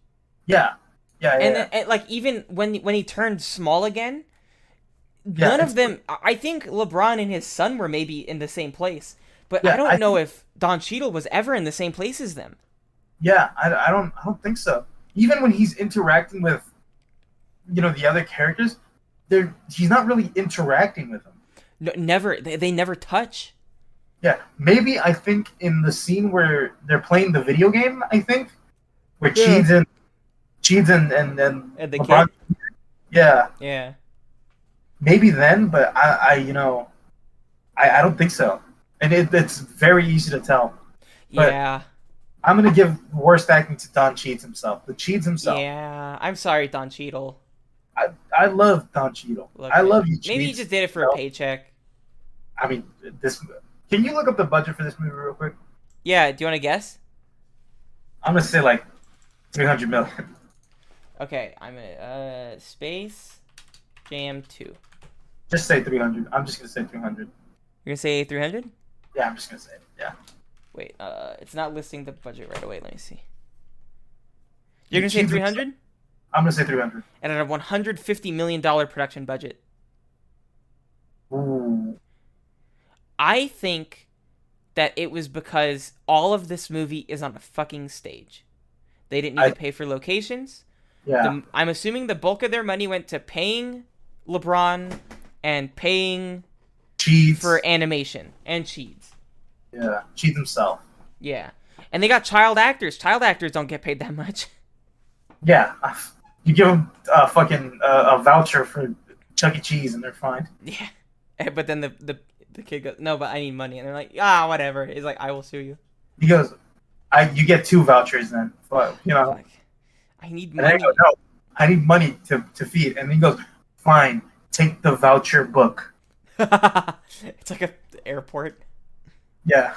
Yeah, yeah, yeah, And, yeah. then, and like even when he turned small again, Yeah, none of them. I think LeBron and his son were maybe in the same place, but I yeah, don't know if Don Cheadle was ever in the same place as them. yeah. I don't think so. Even when he's interacting with, the other characters, he's not really interacting with them. No, never. They never touch. Yeah, maybe I think in the scene where they're playing the video game, I think where Yeah. Cheats and And the LeBron. kid. Yeah, Yeah. maybe then, but I don't think so. And it's very easy to tell. But Yeah. I'm gonna give worst acting to Don Cheadle himself. The Cheadle himself. Yeah. I'm sorry, Don Cheadle. I love Don Cheadle. Look, I love you, maybe he Cheats. just did it for a paycheck. I mean, this. Can you look up the budget for this movie real quick? Yeah. Do you want to guess? I'm gonna say like 300 million. Okay. I'm gonna Space Jam 2. Just say 300. I'm just gonna say 300. You're gonna say 300? Yeah, I'm just gonna say it. Yeah. Wait. It's not listing the budget right away. Let me see. You're gonna say Cheats 300? I'm gonna say 300. And at a $150 million production budget. Ooh. I think that it was because all of this movie is on a fucking stage. They didn't need to pay for locations. Yeah. I'm assuming the bulk of their money went to paying LeBron and paying Cheats. for animation and Cheats. Yeah. Cheats himself. Yeah. And they got child actors. Child actors don't get paid that much. Yeah. You give them a voucher for Chuck E. Cheese and they're fine. Yeah. But then the kid goes, no, but I need money. And they're like, ah, whatever. He's like, I will sue you. He goes, you get 2 vouchers then. But, Like, I need And then I money. go, no, I need money to feed. And he goes, fine, take the voucher book. It's like a airport. Yeah.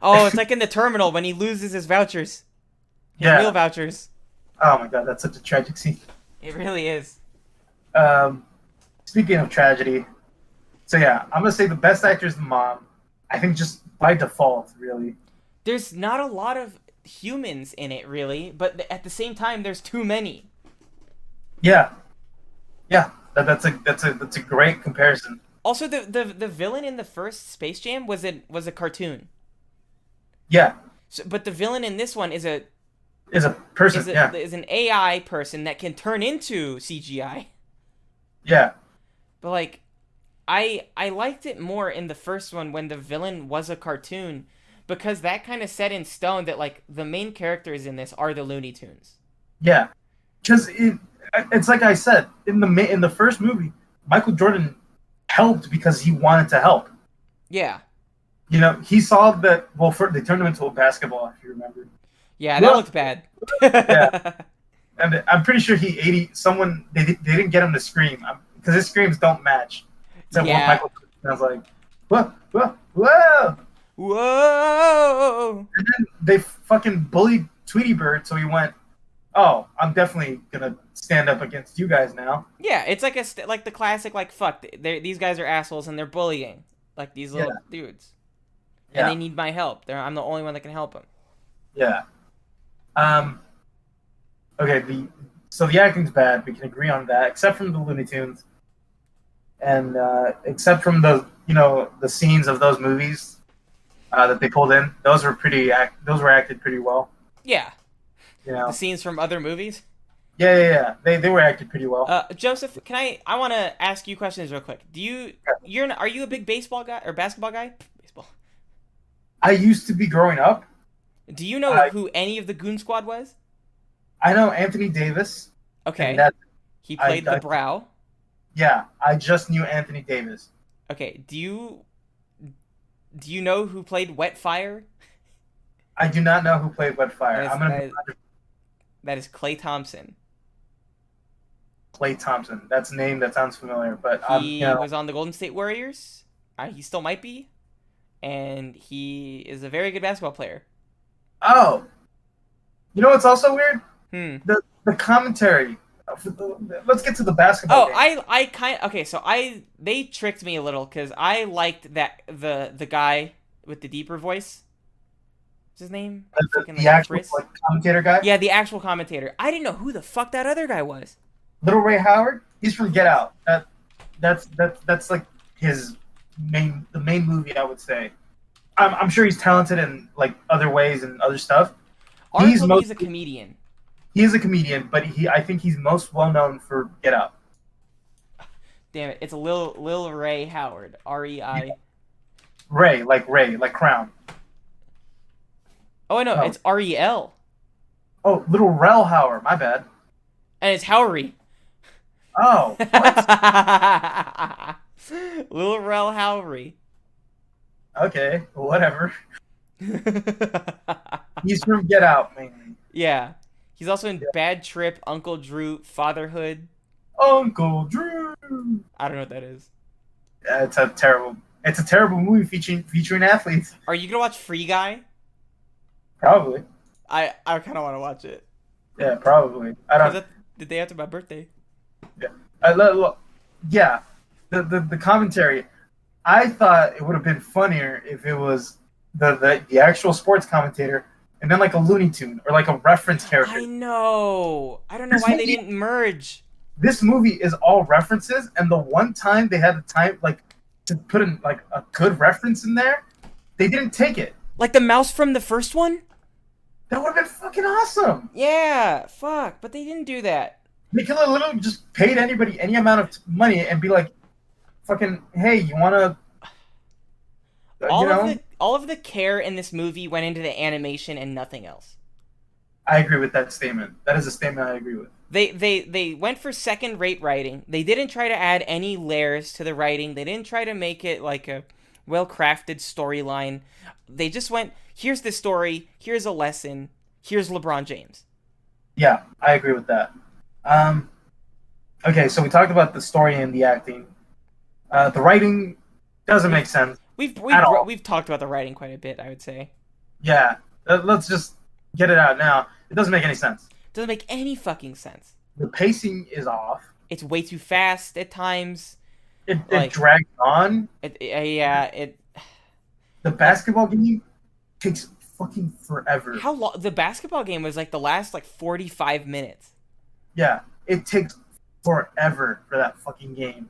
Oh, it's like in the terminal when he loses his vouchers. His Yeah. meal vouchers. Oh my god, that's such a tragic scene. It really is. Speaking of tragedy, so yeah, I'm gonna say the best actor is the mom. I think just by default, really. There's not a lot of humans in it, really, but at the same time, there's too many. Yeah. Yeah. That's a great comparison. Also, the villain in the first Space Jam was a cartoon. Yeah. So, but the villain in this one is a Is a person. Yeah. is an AI person that can turn into CGI. Yeah. But like, I liked it more in the first one when the villain was a cartoon, because that kind of set in stone that like the main characters in this are the Looney Tunes. Yeah. Because it's like I said in the first movie, Michael Jordan helped because he wanted to help. Yeah. He saw that. Well, first, they turned him into a basketball, if you remember. Yeah, that looked bad. Yeah. And I'm pretty sure he 80 someone. They didn't get him to scream because his screams don't match. So Yeah. Michael sounds like, whoa, whoa, whoa. Whoa! And then they fucking bullied Tweety Bird, so he went, "Oh, I'm definitely gonna stand up against you guys now." Yeah, it's like like the classic like fuck. These guys are assholes and they're bullying like these little dudes, and Yeah. they need my help. I'm the only one that can help them. Yeah. Um, okay, the acting's bad. We can agree on that, except from the Looney Tunes, and except from the scenes of those movies that they pulled in. Those were acted pretty well. Yeah, You the know, scenes from other movies. yeah. They were acted pretty well. Joseph, can I want to ask you questions real quick. Are you a big baseball guy or basketball guy? Baseball. I used to be growing up. Do you know I who any of the Goon Squad was? I know Anthony Davis, and Okay, that he I, played the I Brow. yeah, I just knew Anthony Davis. Okay, do you know who played Wet Fire? I do not know who played That Wetfire. is I'm gonna that be is, that is Klay Thompson. Clay Thompson. That's a name that sounds familiar, but He was on the Golden State Warriors. He still might be, and he is a very good basketball player. oh, you know what's also weird? Hmm. The commentary. Let's get to the basketball Oh, game. I kind okay. So they tricked me a little because I liked that the guy with the deeper voice. What's his name? Fucking The like actual Chris. commentator guy, Yeah, the actual commentator. I didn't know who the fuck that other guy was. Little Ray Howard. He's from Get Out. That's like the main movie, I would say. I'm sure he's talented in like other ways and other stuff. Arek He's told me most he's a comedian. he is a comedian, but I think he's most well known for Get Out. Damn it! It's a Lil Ray Howard. REI. Ray, like Crown. Oh, I know. No. It's REL. Oh, Little Rel Howard. My bad. And it's Howery. Oh, what? Lil Rel Howery. Okay, whatever. He's from Get Out mainly. Yeah. He's also in Yeah. Bad Trip, Uncle Drew, Fatherhood. Uncle Drew. I don't know what that is. Yeah, it's a terrible movie featuring athletes. Are you gonna watch Free Guy? Probably. I kind of want to watch it. Yeah, probably. I Cause don't. the day after my birthday. Yeah. Yeah. The commentary. I thought it would have been funnier if it was the actual sports commentator and then like a Looney Tune or like a reference character. I know. I don't know This why they movie- didn't merge. This movie is all references, and the one time they had the time like to put in like a good reference in there, they didn't take it. Like the mouse from the first one? That would have been fucking awesome. Yeah. Fuck. But they didn't do that. They could have literally just paid anybody any amount of money and be like, "Fucking, hey, you wanna, All of the care in this movie went into the animation and nothing else. I agree with that statement. That is a statement I agree with. They went for second rate writing. They didn't try to add any layers to the writing. They didn't try to make it like a well crafted storyline. They just went, here's the story, here's a lesson, here's LeBron James. Yeah, I agree with that. Okay, so we talked about the story and the acting. The writing doesn't make sense. At all. We've talked about the writing quite a bit, I would say. Yeah, let's just get it out now. It doesn't make any sense. Doesn't make any fucking sense. The pacing is off. It's way too fast at times. It Like- drags on. It The basketball game takes fucking forever. how long the basketball game was like the last like 45 minutes. Yeah, it takes forever for that fucking game.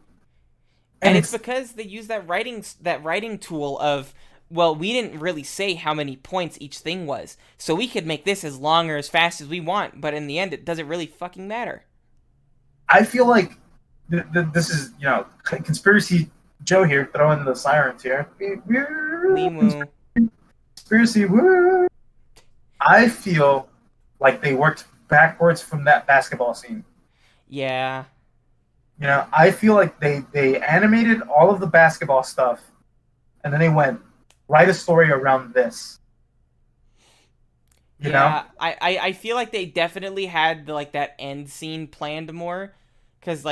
And it's because they use that writing tool of, well, we didn't really say how many points each thing was, so we could make this as long or as fast as we want, but in the end it doesn't really fucking matter. I feel like this is, conspiracy Joe here, throwing the sirens here. Limu. Conspiracy, woo. I feel like they worked backwards from that basketball scene. Yeah. I feel like they animated all of the basketball stuff, and then they went, write a story around this. You know? I feel like they definitely had like that end scene planned more, because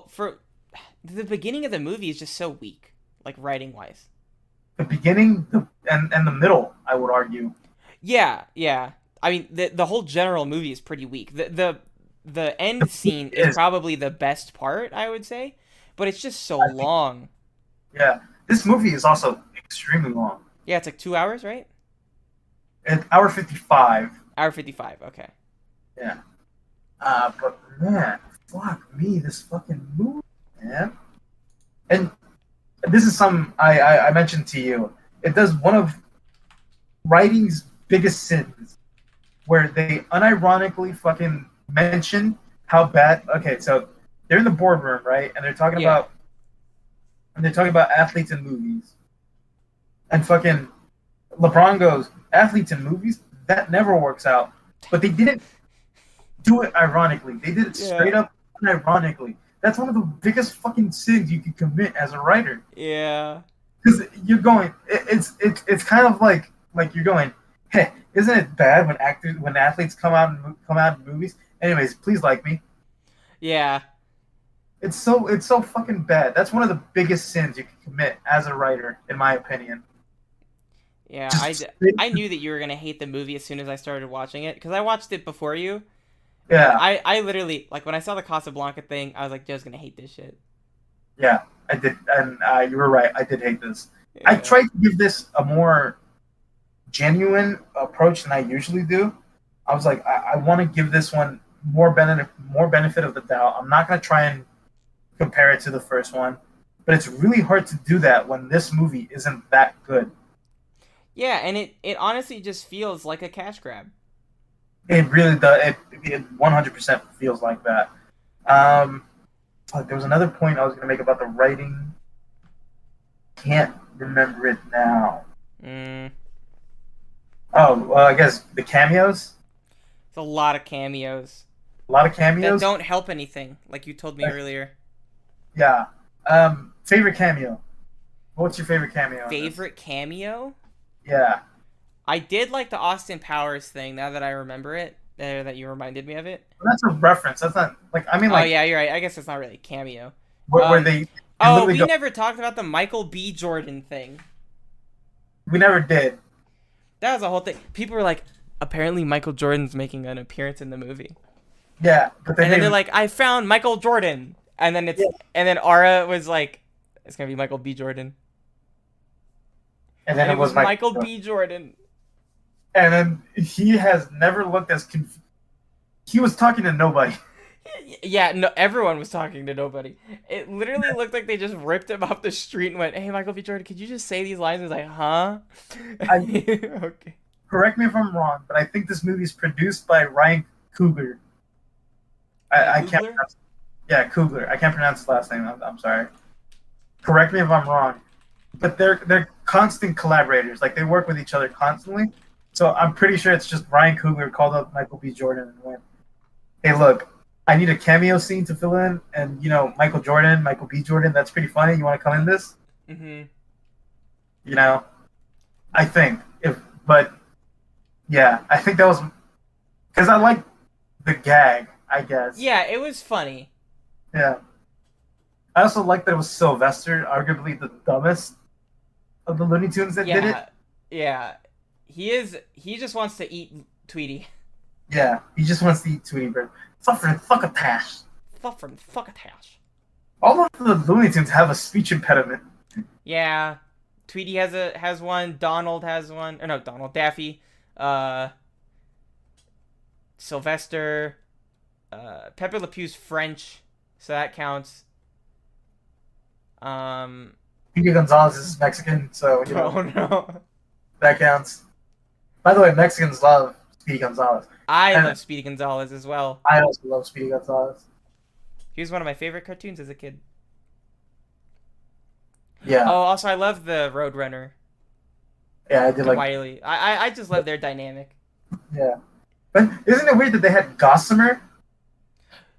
for the beginning of the movie is just so weak, like writing wise. The beginning and the middle, I would argue. Yeah. I mean, the whole general movie is pretty weak. The end scene is probably the best part, I would say, but it's just so long. Yeah, this movie is also extremely long. Yeah, it's like 2 hours, right? It's hour 55. Hour 55. Okay. Yeah. But man, fuck me, this fucking movie, man. And this is some I mentioned to you. It does one of writing's biggest sins, where they unironically fucking mention how bad. Okay, so they're in the boardroom, right, and Yeah. they're talking about athletes in movies, and fucking LeBron goes, athletes in movies that never works out, but they didn't do it ironically. They did it Yeah. straight up unironically. That's one of the biggest fucking sins you can commit as a writer. Yeah. Because you're going, it's kind of like you're going, hey, isn't it bad when athletes come out in movies? Anyways, please like me. Yeah. It's so fucking bad. That's one of the biggest sins you can commit as a writer, in my opinion. Yeah. Just I knew that you were gonna hate the movie as soon as I started watching it because I watched it before you, and yeah, I literally like when I saw the Casablanca thing, I was like, Joe's gonna hate this shit. yeah, I did, and you were right. I did hate this. I Yeah. tried to give this a more genuine approach than I usually do. I was like, I want to give this one more benefit of the doubt. I'm not gonna try and compare it to the first one, but it's really hard to do that when this movie isn't that good. Yeah, and it honestly just feels like a cash grab. It really does. It 100% feels like that. Um, there was another point I was gonna make about the writing. Can't remember it now. Mm. Oh, well, I guess the cameos. It's a lot of cameos A lot of that cameos. don't help anything, like you told me earlier. Yeah. Favorite cameo. What's your favorite cameo in this? Favorite cameo? Yeah. I did like the Austin Powers thing. Now that I remember it, that you reminded me of it. That's a reference. That's not like I mean Oh like yeah, you're right. I guess it's not really a cameo. where Um. they Oh, literally we go. never talked about the Michael B. Jordan thing. We never did. That was a whole thing. People were like, apparently Michael Jordan's making an appearance in the movie, Yeah, but and then they're they like, I found Michael Jordan, and then yeah. and then Ara was like, it's gonna be Michael B. Jordan, And and then it it was was Michael Michael Jordan. B. Jordan. And then he has never looked as he was talking to nobody. Yeah, no, everyone was talking to nobody. It literally looked like they just ripped him off the street and went, "Hey, Michael B. Jordan, could you just say these lines?" I was like, "Huh?" I Okay. correct me if I'm wrong, but I think this movie is produced by Ryan Coogler. Ryan I can't Coogler? pronounce. Yeah, Coogler. I can't pronounce his last name. I'm sorry. Correct me if I'm wrong, but they're constant collaborators. Like they work with each other constantly. So I'm pretty sure it's just Ryan Coogler called up Michael B. Jordan and went, "Hey, look, I need a cameo scene to fill in, and Michael Jordan, Michael B. Jordan. That's pretty funny. You want to come in this? Mm-hmm. You know, I think but yeah, I think that was because I like the gag. I guess. Yeah, it was funny. Yeah. I also like that it was Sylvester, arguably the dumbest of the Looney Tunes that did it. Yeah, yeah. He just wants to eat Tweety. Yeah, he just wants to eat Tweety Bird. Fuck a tash. Fuckatash. All of the Looney Tunes have a speech impediment. Yeah, Tweety has one. Donald has one. Or no, Donald Daffy. Sylvester. Pepe Le Pew's French, so that counts. Speedy Gonzalez is Mexican, so Oh no. that counts. By the way, Mexicans love Speedy Gonzalez. I And love Speedy Gonzalez as well. I also love Speedy Gonzalez. He was one of my favorite cartoons as a kid. Yeah, Oh, also I love the Roadrunner, yeah, I did the like. Wiley. I just love their dynamic. Yeah, but isn't it weird that they had Gossamer?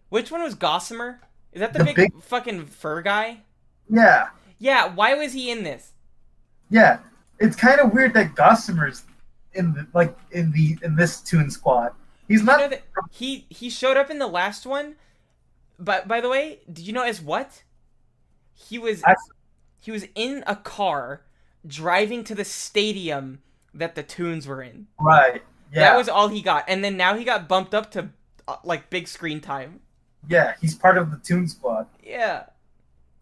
Which one was Gossamer? Is that the, The big fucking fur guy? Yeah, Yeah, why was he in this? yeah. It's kind of weird that Gossamer's in this Toon Squad. He's Did you not. know that he showed up in the last one? But by the way, did you know as what? He was I, he was in a car driving to the stadium that the Toons were in. right. Yeah. That was all he got. And then now he got bumped up to like big screen time. Yeah, he's part of the Toon Squad. Yeah.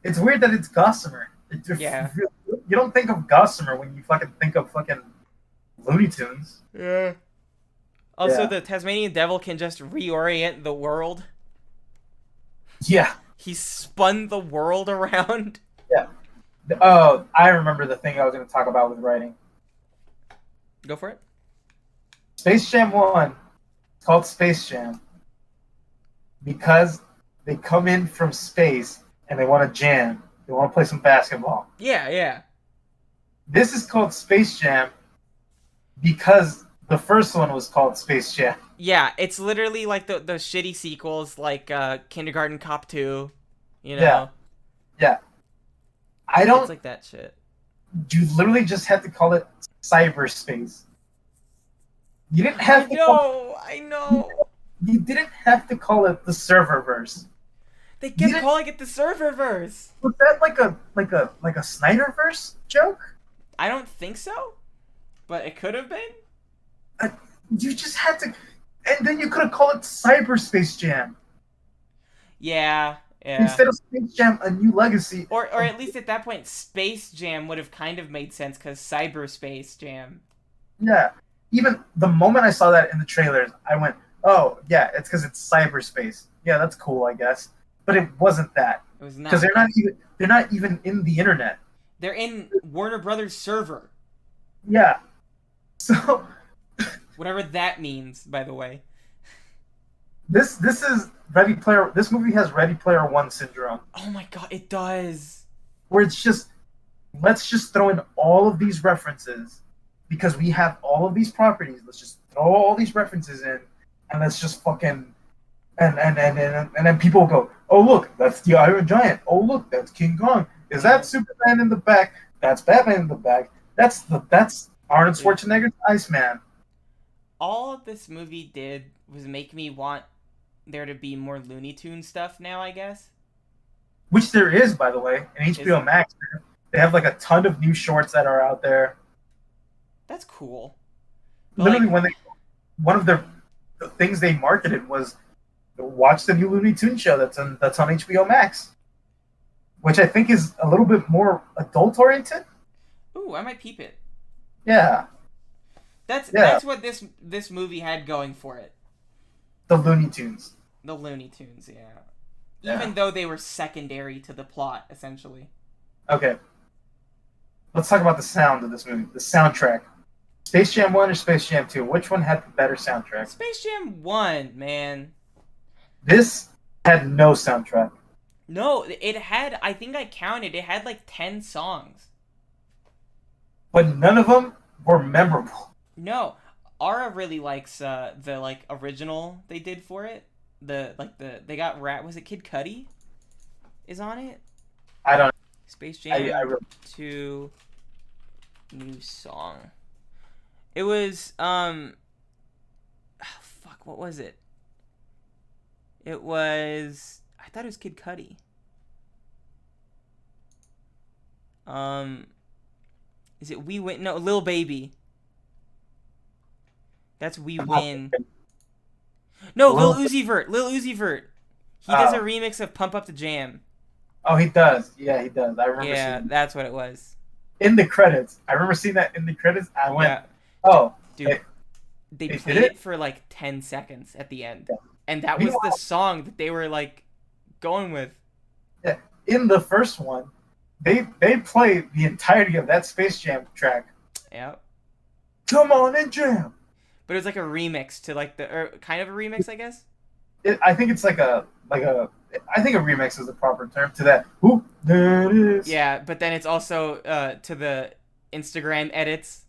It's weird that it's Gossamer. Yeah. You don't think of Gossamer when you fucking think of fucking Looney Tunes. Yeah. Also, Yeah. the Tasmanian Devil can just reorient the world. Yeah. He spun the world around. Yeah. Oh, I remember the thing I was going to talk about with writing. Go for it. Space Jam 1, it's called Space Jam because they come in from space and they want to jam. They want to play some basketball. Yeah, yeah. This is called Space Jam because the first one was called Space Jam. Yeah, it's literally like the shitty sequels like Kindergarten Cop 2, you Yeah. know. Yeah. I It's don't. like that shit. You literally just had to call it cyberspace. You didn't I have to. I know. You didn't have to call it the serververse. They You kept didn't- calling it the Serververse. Was that like a Snyderverse joke? I don't think so, but it could have been. You just had to, and then you could have called it Cyberspace Jam Yeah, yeah. instead of Space Jam: A New Legacy. Or at least at that point, Space Jam would have kind of made sense because Cyberspace Jam. Yeah. Even the moment I saw that in the trailers, I went, "Oh yeah, it's because it's cyberspace. Yeah, that's cool, I guess." But it wasn't that It was because not. they're not even in the internet. They're in Warner Brothers server. Yeah. So Whatever that means, by the way. this is Ready Player. This movie has Ready Player One syndrome, Oh my god, it does. where it's just let's just throw in all of these references because we have all of these properties. Let's just throw all these references in, and let's just fucking and then people go, oh look, that's the Iron Giant. Oh look, that's King Kong. Is that Superman in the back? That's Batman in the back. That's Arnold Schwarzenegger's Iceman. All this movie did was make me want there to be more Looney Tunes stuff now, I guess. Which there is, by the way, in HBO Max. They have like a ton of new shorts that are out there. That's cool. But Literally, like, one of the things they marketed was watch the new Looney Tunes show that's on HBO Max, which I think is a little bit more adult oriented. ooh, I might peep it. Yeah, That's what this movie had going for it. the Looney Tunes. The Looney Tunes, yeah. Yeah. Even though they were secondary to the plot, essentially. Okay, let's talk about the sound of this movie. The soundtrack. Space Jam 1 or Space Jam 2? Which one had the better soundtrack? Space Jam 1, man. This had no soundtrack. No, it had, I think I counted, it had like 10 songs. But none of them were memorable. No, Ara really likes the like original they did for it. They got was it Kid Cudi is on it? I don't know. Space Jam I really... 2 new song. It was fuck, what was it? It was, I thought it was Kid Cudi. Is it We Win? No, Lil Baby. That's We Win. No, Lil Uzi Vert. Lil Uzi Vert. He does a remix of Pump Up the Jam. Oh, he does. Yeah, he does. I remember Yeah, seeing that's what it was. in the credits. I remember seeing that in the credits. I went, Yeah. oh. Dude, they they played did it for like 10 seconds at the end. Yeah. And that was the Meanwhile- song that they were like going with. In the first one, they played the entirety of that Space Jam track. Yeah. Come on and jam. But it was like a remix to like or kind of a remix, I guess. I think it's like a I think a remix is the proper term to that. Who there it is. Yeah, but then it's also to the Instagram edits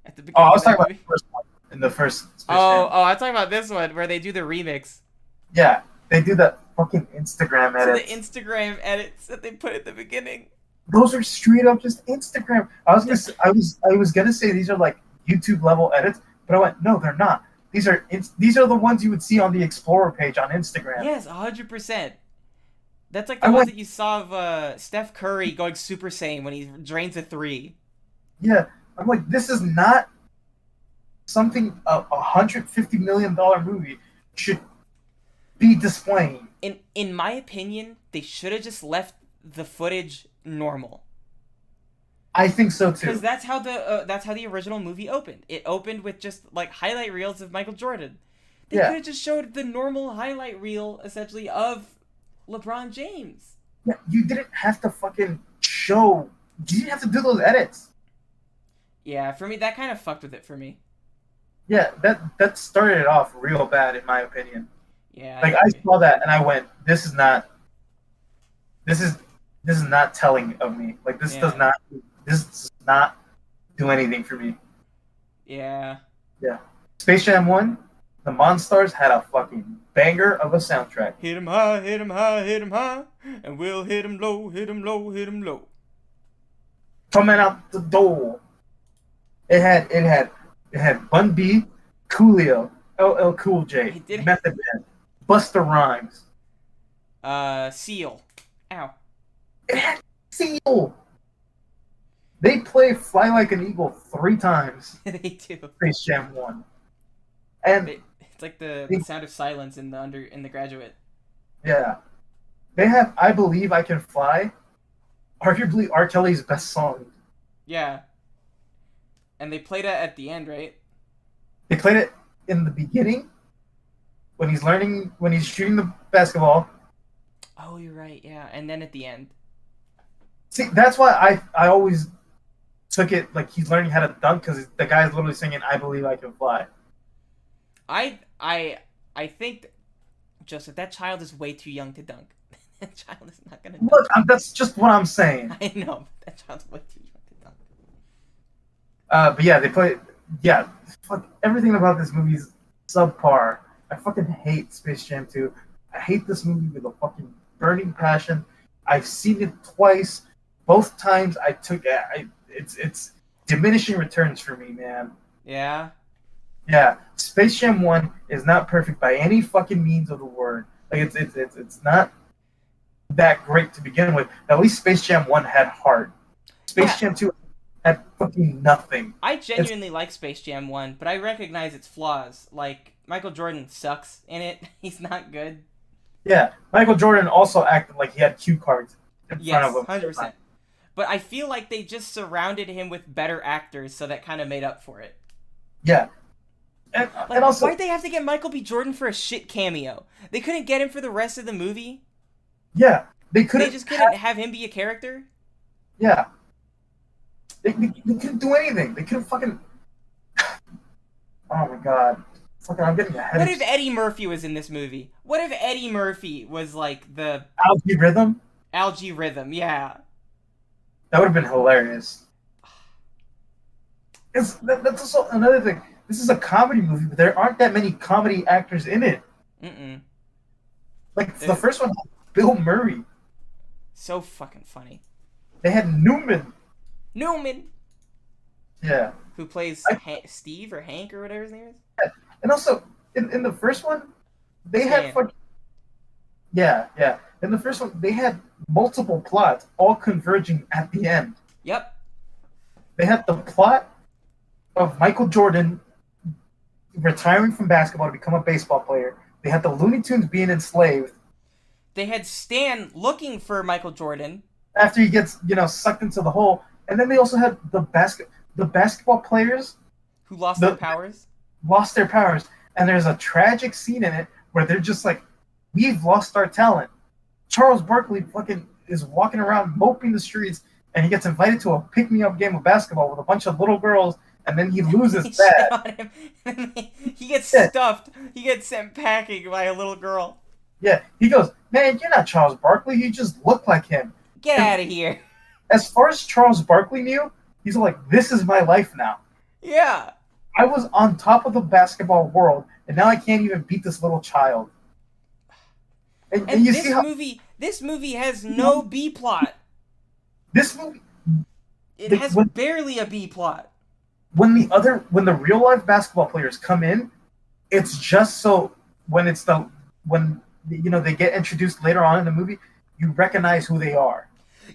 at the Oh, beginning I was of that talking about movie. the first one. In the first Space Oh, Jam. I'm talking about this one where they do the remix. Yeah, they do that fucking Instagram So edits. the Instagram edits that they put at the beginning. Those are straight up just Instagram. I was gonna say these are like YouTube level edits, but I went, no, they're not. These are the ones you would see on the Explorer page on Instagram. Yes, 100%. That's like the I ones went- that you saw of Steph Curry going Super Saiyan when he drains a 3. Yeah, I'm like, this is not something a $150 million movie should be displaying. In my opinion, they should have just left the footage normal. I think so Because too. that's how the original movie opened. It opened with just like highlight reels of Michael Jordan. They could Yeah. have just showed the normal highlight reel essentially of LeBron James. Yeah, you didn't have to fucking show. You didn't have to do those edits. Yeah, for me that kind of fucked with it for me. Yeah, that started it off real bad in my opinion. Yeah, I Like I agree. saw that and I went, this is this is not telling of me. Like Yeah, this does not do anything for me. yeah. Yeah. Space Jam 1, the Monstars had a fucking banger of a soundtrack. Hit 'em high, hit 'em high, hit 'em high, and we'll hit 'em low, hit 'em low, hit 'em low. Coming out the door. It had Bun B, Coolio, LL Cool J, It did. Method Man, Busta Rhymes. Seal. Ow. It had Seal. They play Fly Like an Eagle 3 times. They do. Space Jam 1. And It's like the they, sound of silence in the Graduate. yeah, they have I Believe I Can Fly, arguably R. Kelly's best song. Yeah, and they played it at the end, right? They played it in the beginning when he's shooting the basketball. Oh, you're right. Yeah, and then at the end. See, that's why I always took it like he's learning how to dunk because the guy's literally singing "I Believe I Can Fly." I think, Joseph, that child is way too young to dunk. That child is not gonna dunk. Look, that's just what I'm saying. I know, but that child's way too young to dunk. But yeah, they play. Yeah, fuck everything about this movie is subpar. I fucking hate Space Jam 2. I hate this movie with a fucking burning passion. I've seen it twice. Both times I took it's diminishing returns for me, man. Yeah. Yeah, Space Jam 1 is not perfect by any fucking means of the word. Like it's not that great to begin with. At least Space Jam 1 had heart. Space Yeah. Jam 2 had fucking nothing. I genuinely like Space Jam 1, but I recognize its flaws. Like, Michael Jordan sucks in it. He's not good. Yeah, Michael Jordan also acted like he had cue cards in front of Yes, him. 100%. But I feel like they just surrounded him with better actors, so that kind of made up for it. Yeah, Like, and also why'd they have to get Michael B. Jordan for a shit cameo? They couldn't get him for the rest of the movie? yeah, they They just couldn't have him be a character? yeah. They couldn't do anything. They couldn't fucking. Oh my god. Fucking, I'm getting a headache. What if Eddie Murphy was in this movie? What if Eddie Murphy was like the Algae Rhythm? Algae Rhythm? Yeah. That would have been hilarious. That's also another thing. This is a comedy movie, but there aren't that many comedy actors in it. Mm-mm. Like, the first one had Bill Murray. So fucking funny. They had Newman. Newman! Yeah. Who plays Steve or Hank or whatever his name is? And also, in the first one, they Stan. had fucking... Yeah. In the first one, they had multiple plots, all converging at the end. Yep. They had the plot of Michael Jordan retiring from basketball to become a baseball player. They had the Looney Tunes being enslaved. They had Stan looking for Michael Jordan. After he gets, sucked into the hole. And then they also had the basketball players Who lost their powers. lost their powers. And there's a tragic scene in it where they're just like, we've lost our talent. Charles Barkley fucking is walking around moping the streets, and he gets invited to a pick-me-up game of basketball with a bunch of little girls, and then he loses They bad. shit on him. He gets stuffed. He gets sent packing by a little girl. Yeah, he goes, man, you're not Charles Barkley. You just look like him. Get out of here. As far as Charles Barkley knew, he's like, this is my life now. Yeah. I was on top of the basketball world, and now I can't even beat this little child. And you this see how this movie has no B plot. this movie, It has barely a B plot. when the real life basketball players come in, it's just so when they get introduced later on in the movie, you recognize who they are.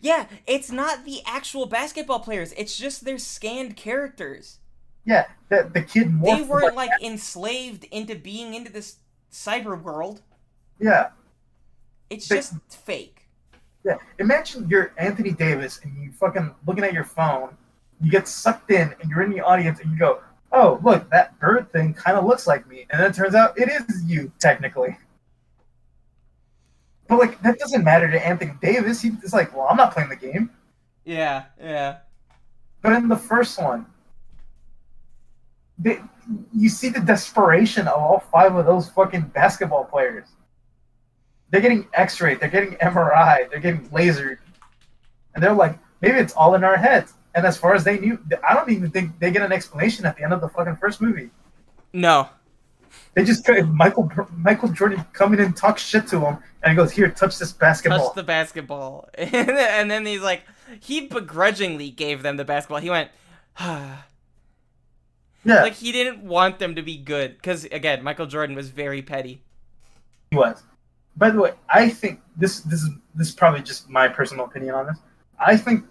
Yeah, it's not the actual basketball players. It's just their scanned characters. Yeah, the kid morphed. They weren't like enslaved into being into this cyber world. Yeah, It's just fake. Yeah, imagine you're Anthony Davis and you fucking looking at your phone. You get sucked in and you're in the audience and you go, "Oh, look, that bird thing kind of looks like me," and then it turns out it is you technically. But like that doesn't matter to Anthony Davis. He's like, "Well, I'm not playing the game." Yeah, yeah. But in the first one, they, you see the desperation of all five of those fucking basketball players. They're getting X-rayed, they're getting MRI, they're getting lasered, and they're like, maybe it's all in our heads. And as far as they knew, I don't even think they get an explanation at the end of the fucking first movie. No. They just Michael Jordan come in and talk shit to him, and he goes, "Here, touch this basketball." Touch the basketball. And then he's like, he begrudgingly gave them the basketball. He went, ah. Yeah, Like, he didn't want them to be good. Because, again, Michael Jordan was very petty. he was. By the way, I think this is probably just my personal opinion on this. I think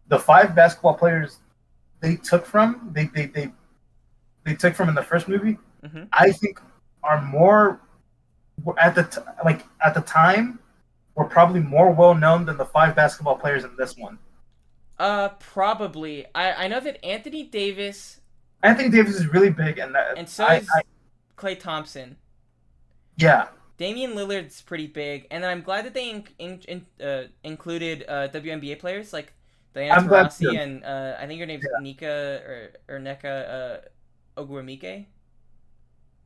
the five basketball players they took from they took from in the first movie, Mm-hmm. I think are more at the time were probably more well known than the five basketball players in this one. Probably. I know that Anthony Davis Anthony Davis is really big, and and so is Klay Thompson. yeah, Damian Lillard's pretty big, and then I'm glad that they included WNBA players like Diana I'm glad Taurasi too. and I think her name's Nika or Neka Ogwumike.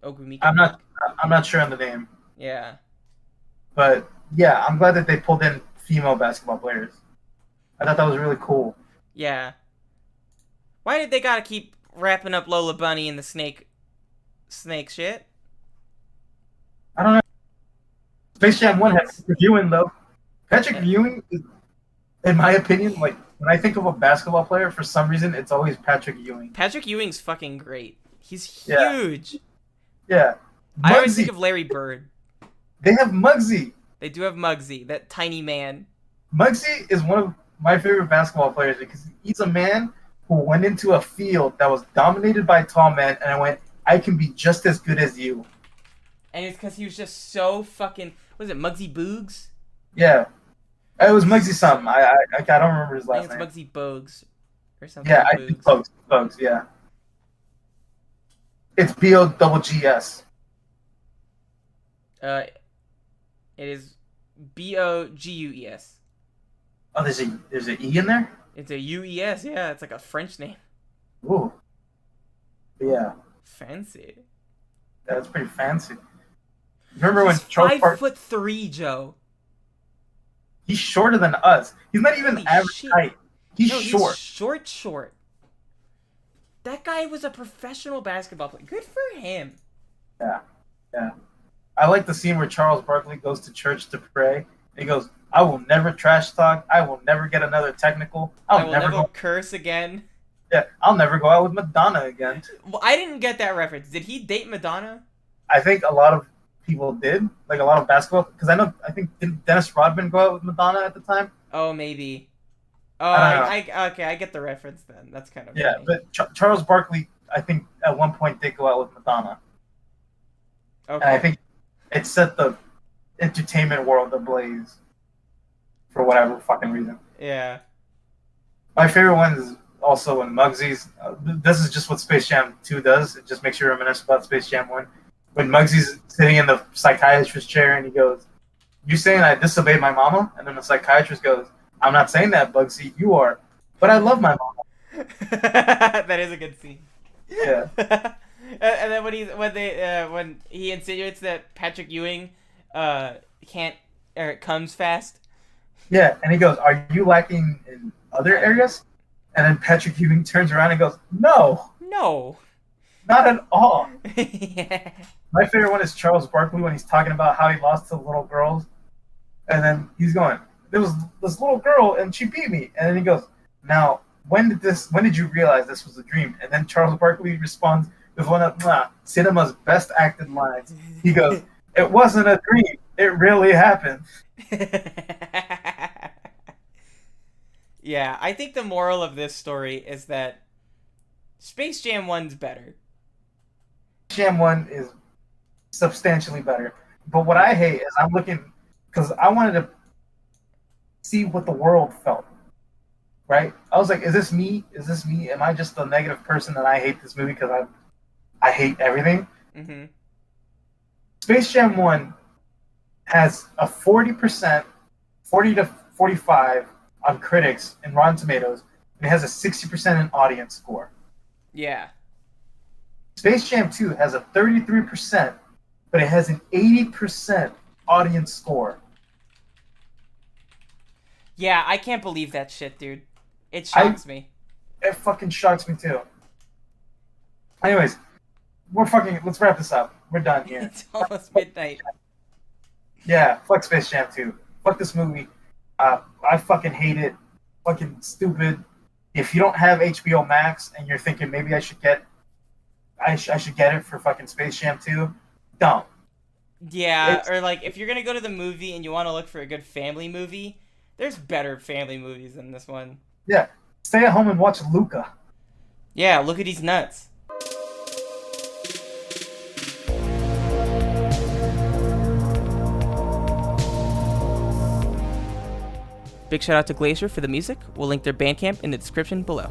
Ogwumike. I'm not sure on the name, Yeah. but yeah, I'm glad that they pulled in female basketball players. I thought that was really cool. Yeah. Why did they gotta keep wrapping up Lola Bunny in the snake shit? I don't know. Space Jam 1 had Patrick Ewing, though. Patrick Ewing, in my opinion, like, when I think of a basketball player, for some reason, it's always Patrick Ewing. Patrick Ewing's fucking great. He's Yeah. huge. Yeah. I always Muggsy. think of Larry Bird. They have Muggsy. They do have Muggsy, that tiny man. Muggsy is one of my favorite basketball players because he's a man who went into a field that was dominated by tall men, and I went, I can be just as good as you. And it's because he was just so fucking... Was it Muggsy Boogs? Yeah. It was Muggsy something. I don't remember his I last think name. it's Muggsy Bogues. Or something. Yeah, I think Bugs, yeah. It's Boggs. It is Bougues. Oh, there's an E in there? It's a UES, yeah. It's like a French name. Ooh. Yeah, Fancy. that's pretty fancy. Remember when He's Charles Park? 5'3", Joe. He's shorter than us. He's not even Holy average shit. height. He's No, short. He's short. That guy was a professional basketball player. Good for him. Yeah. I like the scene where Charles Barkley goes to church to pray. He goes, "I will never trash talk. I will never get another technical. I will never curse again. Yeah, I'll never go out with Madonna again." Well, I didn't get that reference. Did he date Madonna? I think a lot of people did, like a lot of basketball, because I think didn't Dennis Rodman go out with Madonna at the time? Oh, maybe. Oh, okay, I get the reference then. That's kind of Yeah, funny. but Charles Barkley, I think at one point did go out with Madonna, Okay. and I think it set the entertainment world ablaze for whatever fucking reason. Yeah. My favorite one is also when Muggsy's. This is just what Space Jam 2 does. It just makes you reminisce about Space Jam 1. When Muggsy's sitting in the psychiatrist's chair and he goes, "You saying I disobeyed my mama?" And then the psychiatrist goes, "I'm not saying that, Bugsy. You are. But I love my mama." That is a good scene. Yeah. And then when he insinuates that Patrick Ewing can't or comes fast. Yeah, and he goes, "Are you lacking in other areas?" And then Patrick Ewing turns around and goes, "No, No. not at all." Yeah. My favorite one is Charles Barkley when he's talking about how he lost to little girls. And then he's going, "There was this little girl and she beat me." And then he goes, "Now, when did you realize this was a dream?" And then Charles Barkley responds with one of cinema's best acted lines. He goes, "It wasn't a dream. It really happened." Yeah, I think the moral of this story is that Space Jam 1's better. Jam 1 is substantially better. But what I hate is I'm looking, because I wanted to, see what the world felt. Right? I was like, is this me? Is this me? Am I just a negative person that I hate this movie because I hate everything? Mm-hmm. Space Jam 1 has a 40%, 40 to 45 on critics and Rotten Tomatoes, and it has a 60% in audience score. Yeah. Space Jam 2 has a 33%, but it has an 80% audience score. Yeah, I can't believe that shit, dude. It shocks me. It fucking shocks me too. Anyways, let's wrap this up. We're done here. It's almost midnight. Yeah, fuck Space Jam 2. Fuck this movie. I fucking hate it. Fucking stupid. If you don't have HBO Max and you're thinking maybe I should get it for fucking Space Jam 2, don't. Yeah, or like if you're gonna go to the movie and you want to look for a good family movie, there's better family movies than this one. Yeah, stay at home and watch Luca. Yeah, look at these nuts. Big shout out to Glacier for the music. We'll link their Bandcamp in the description below.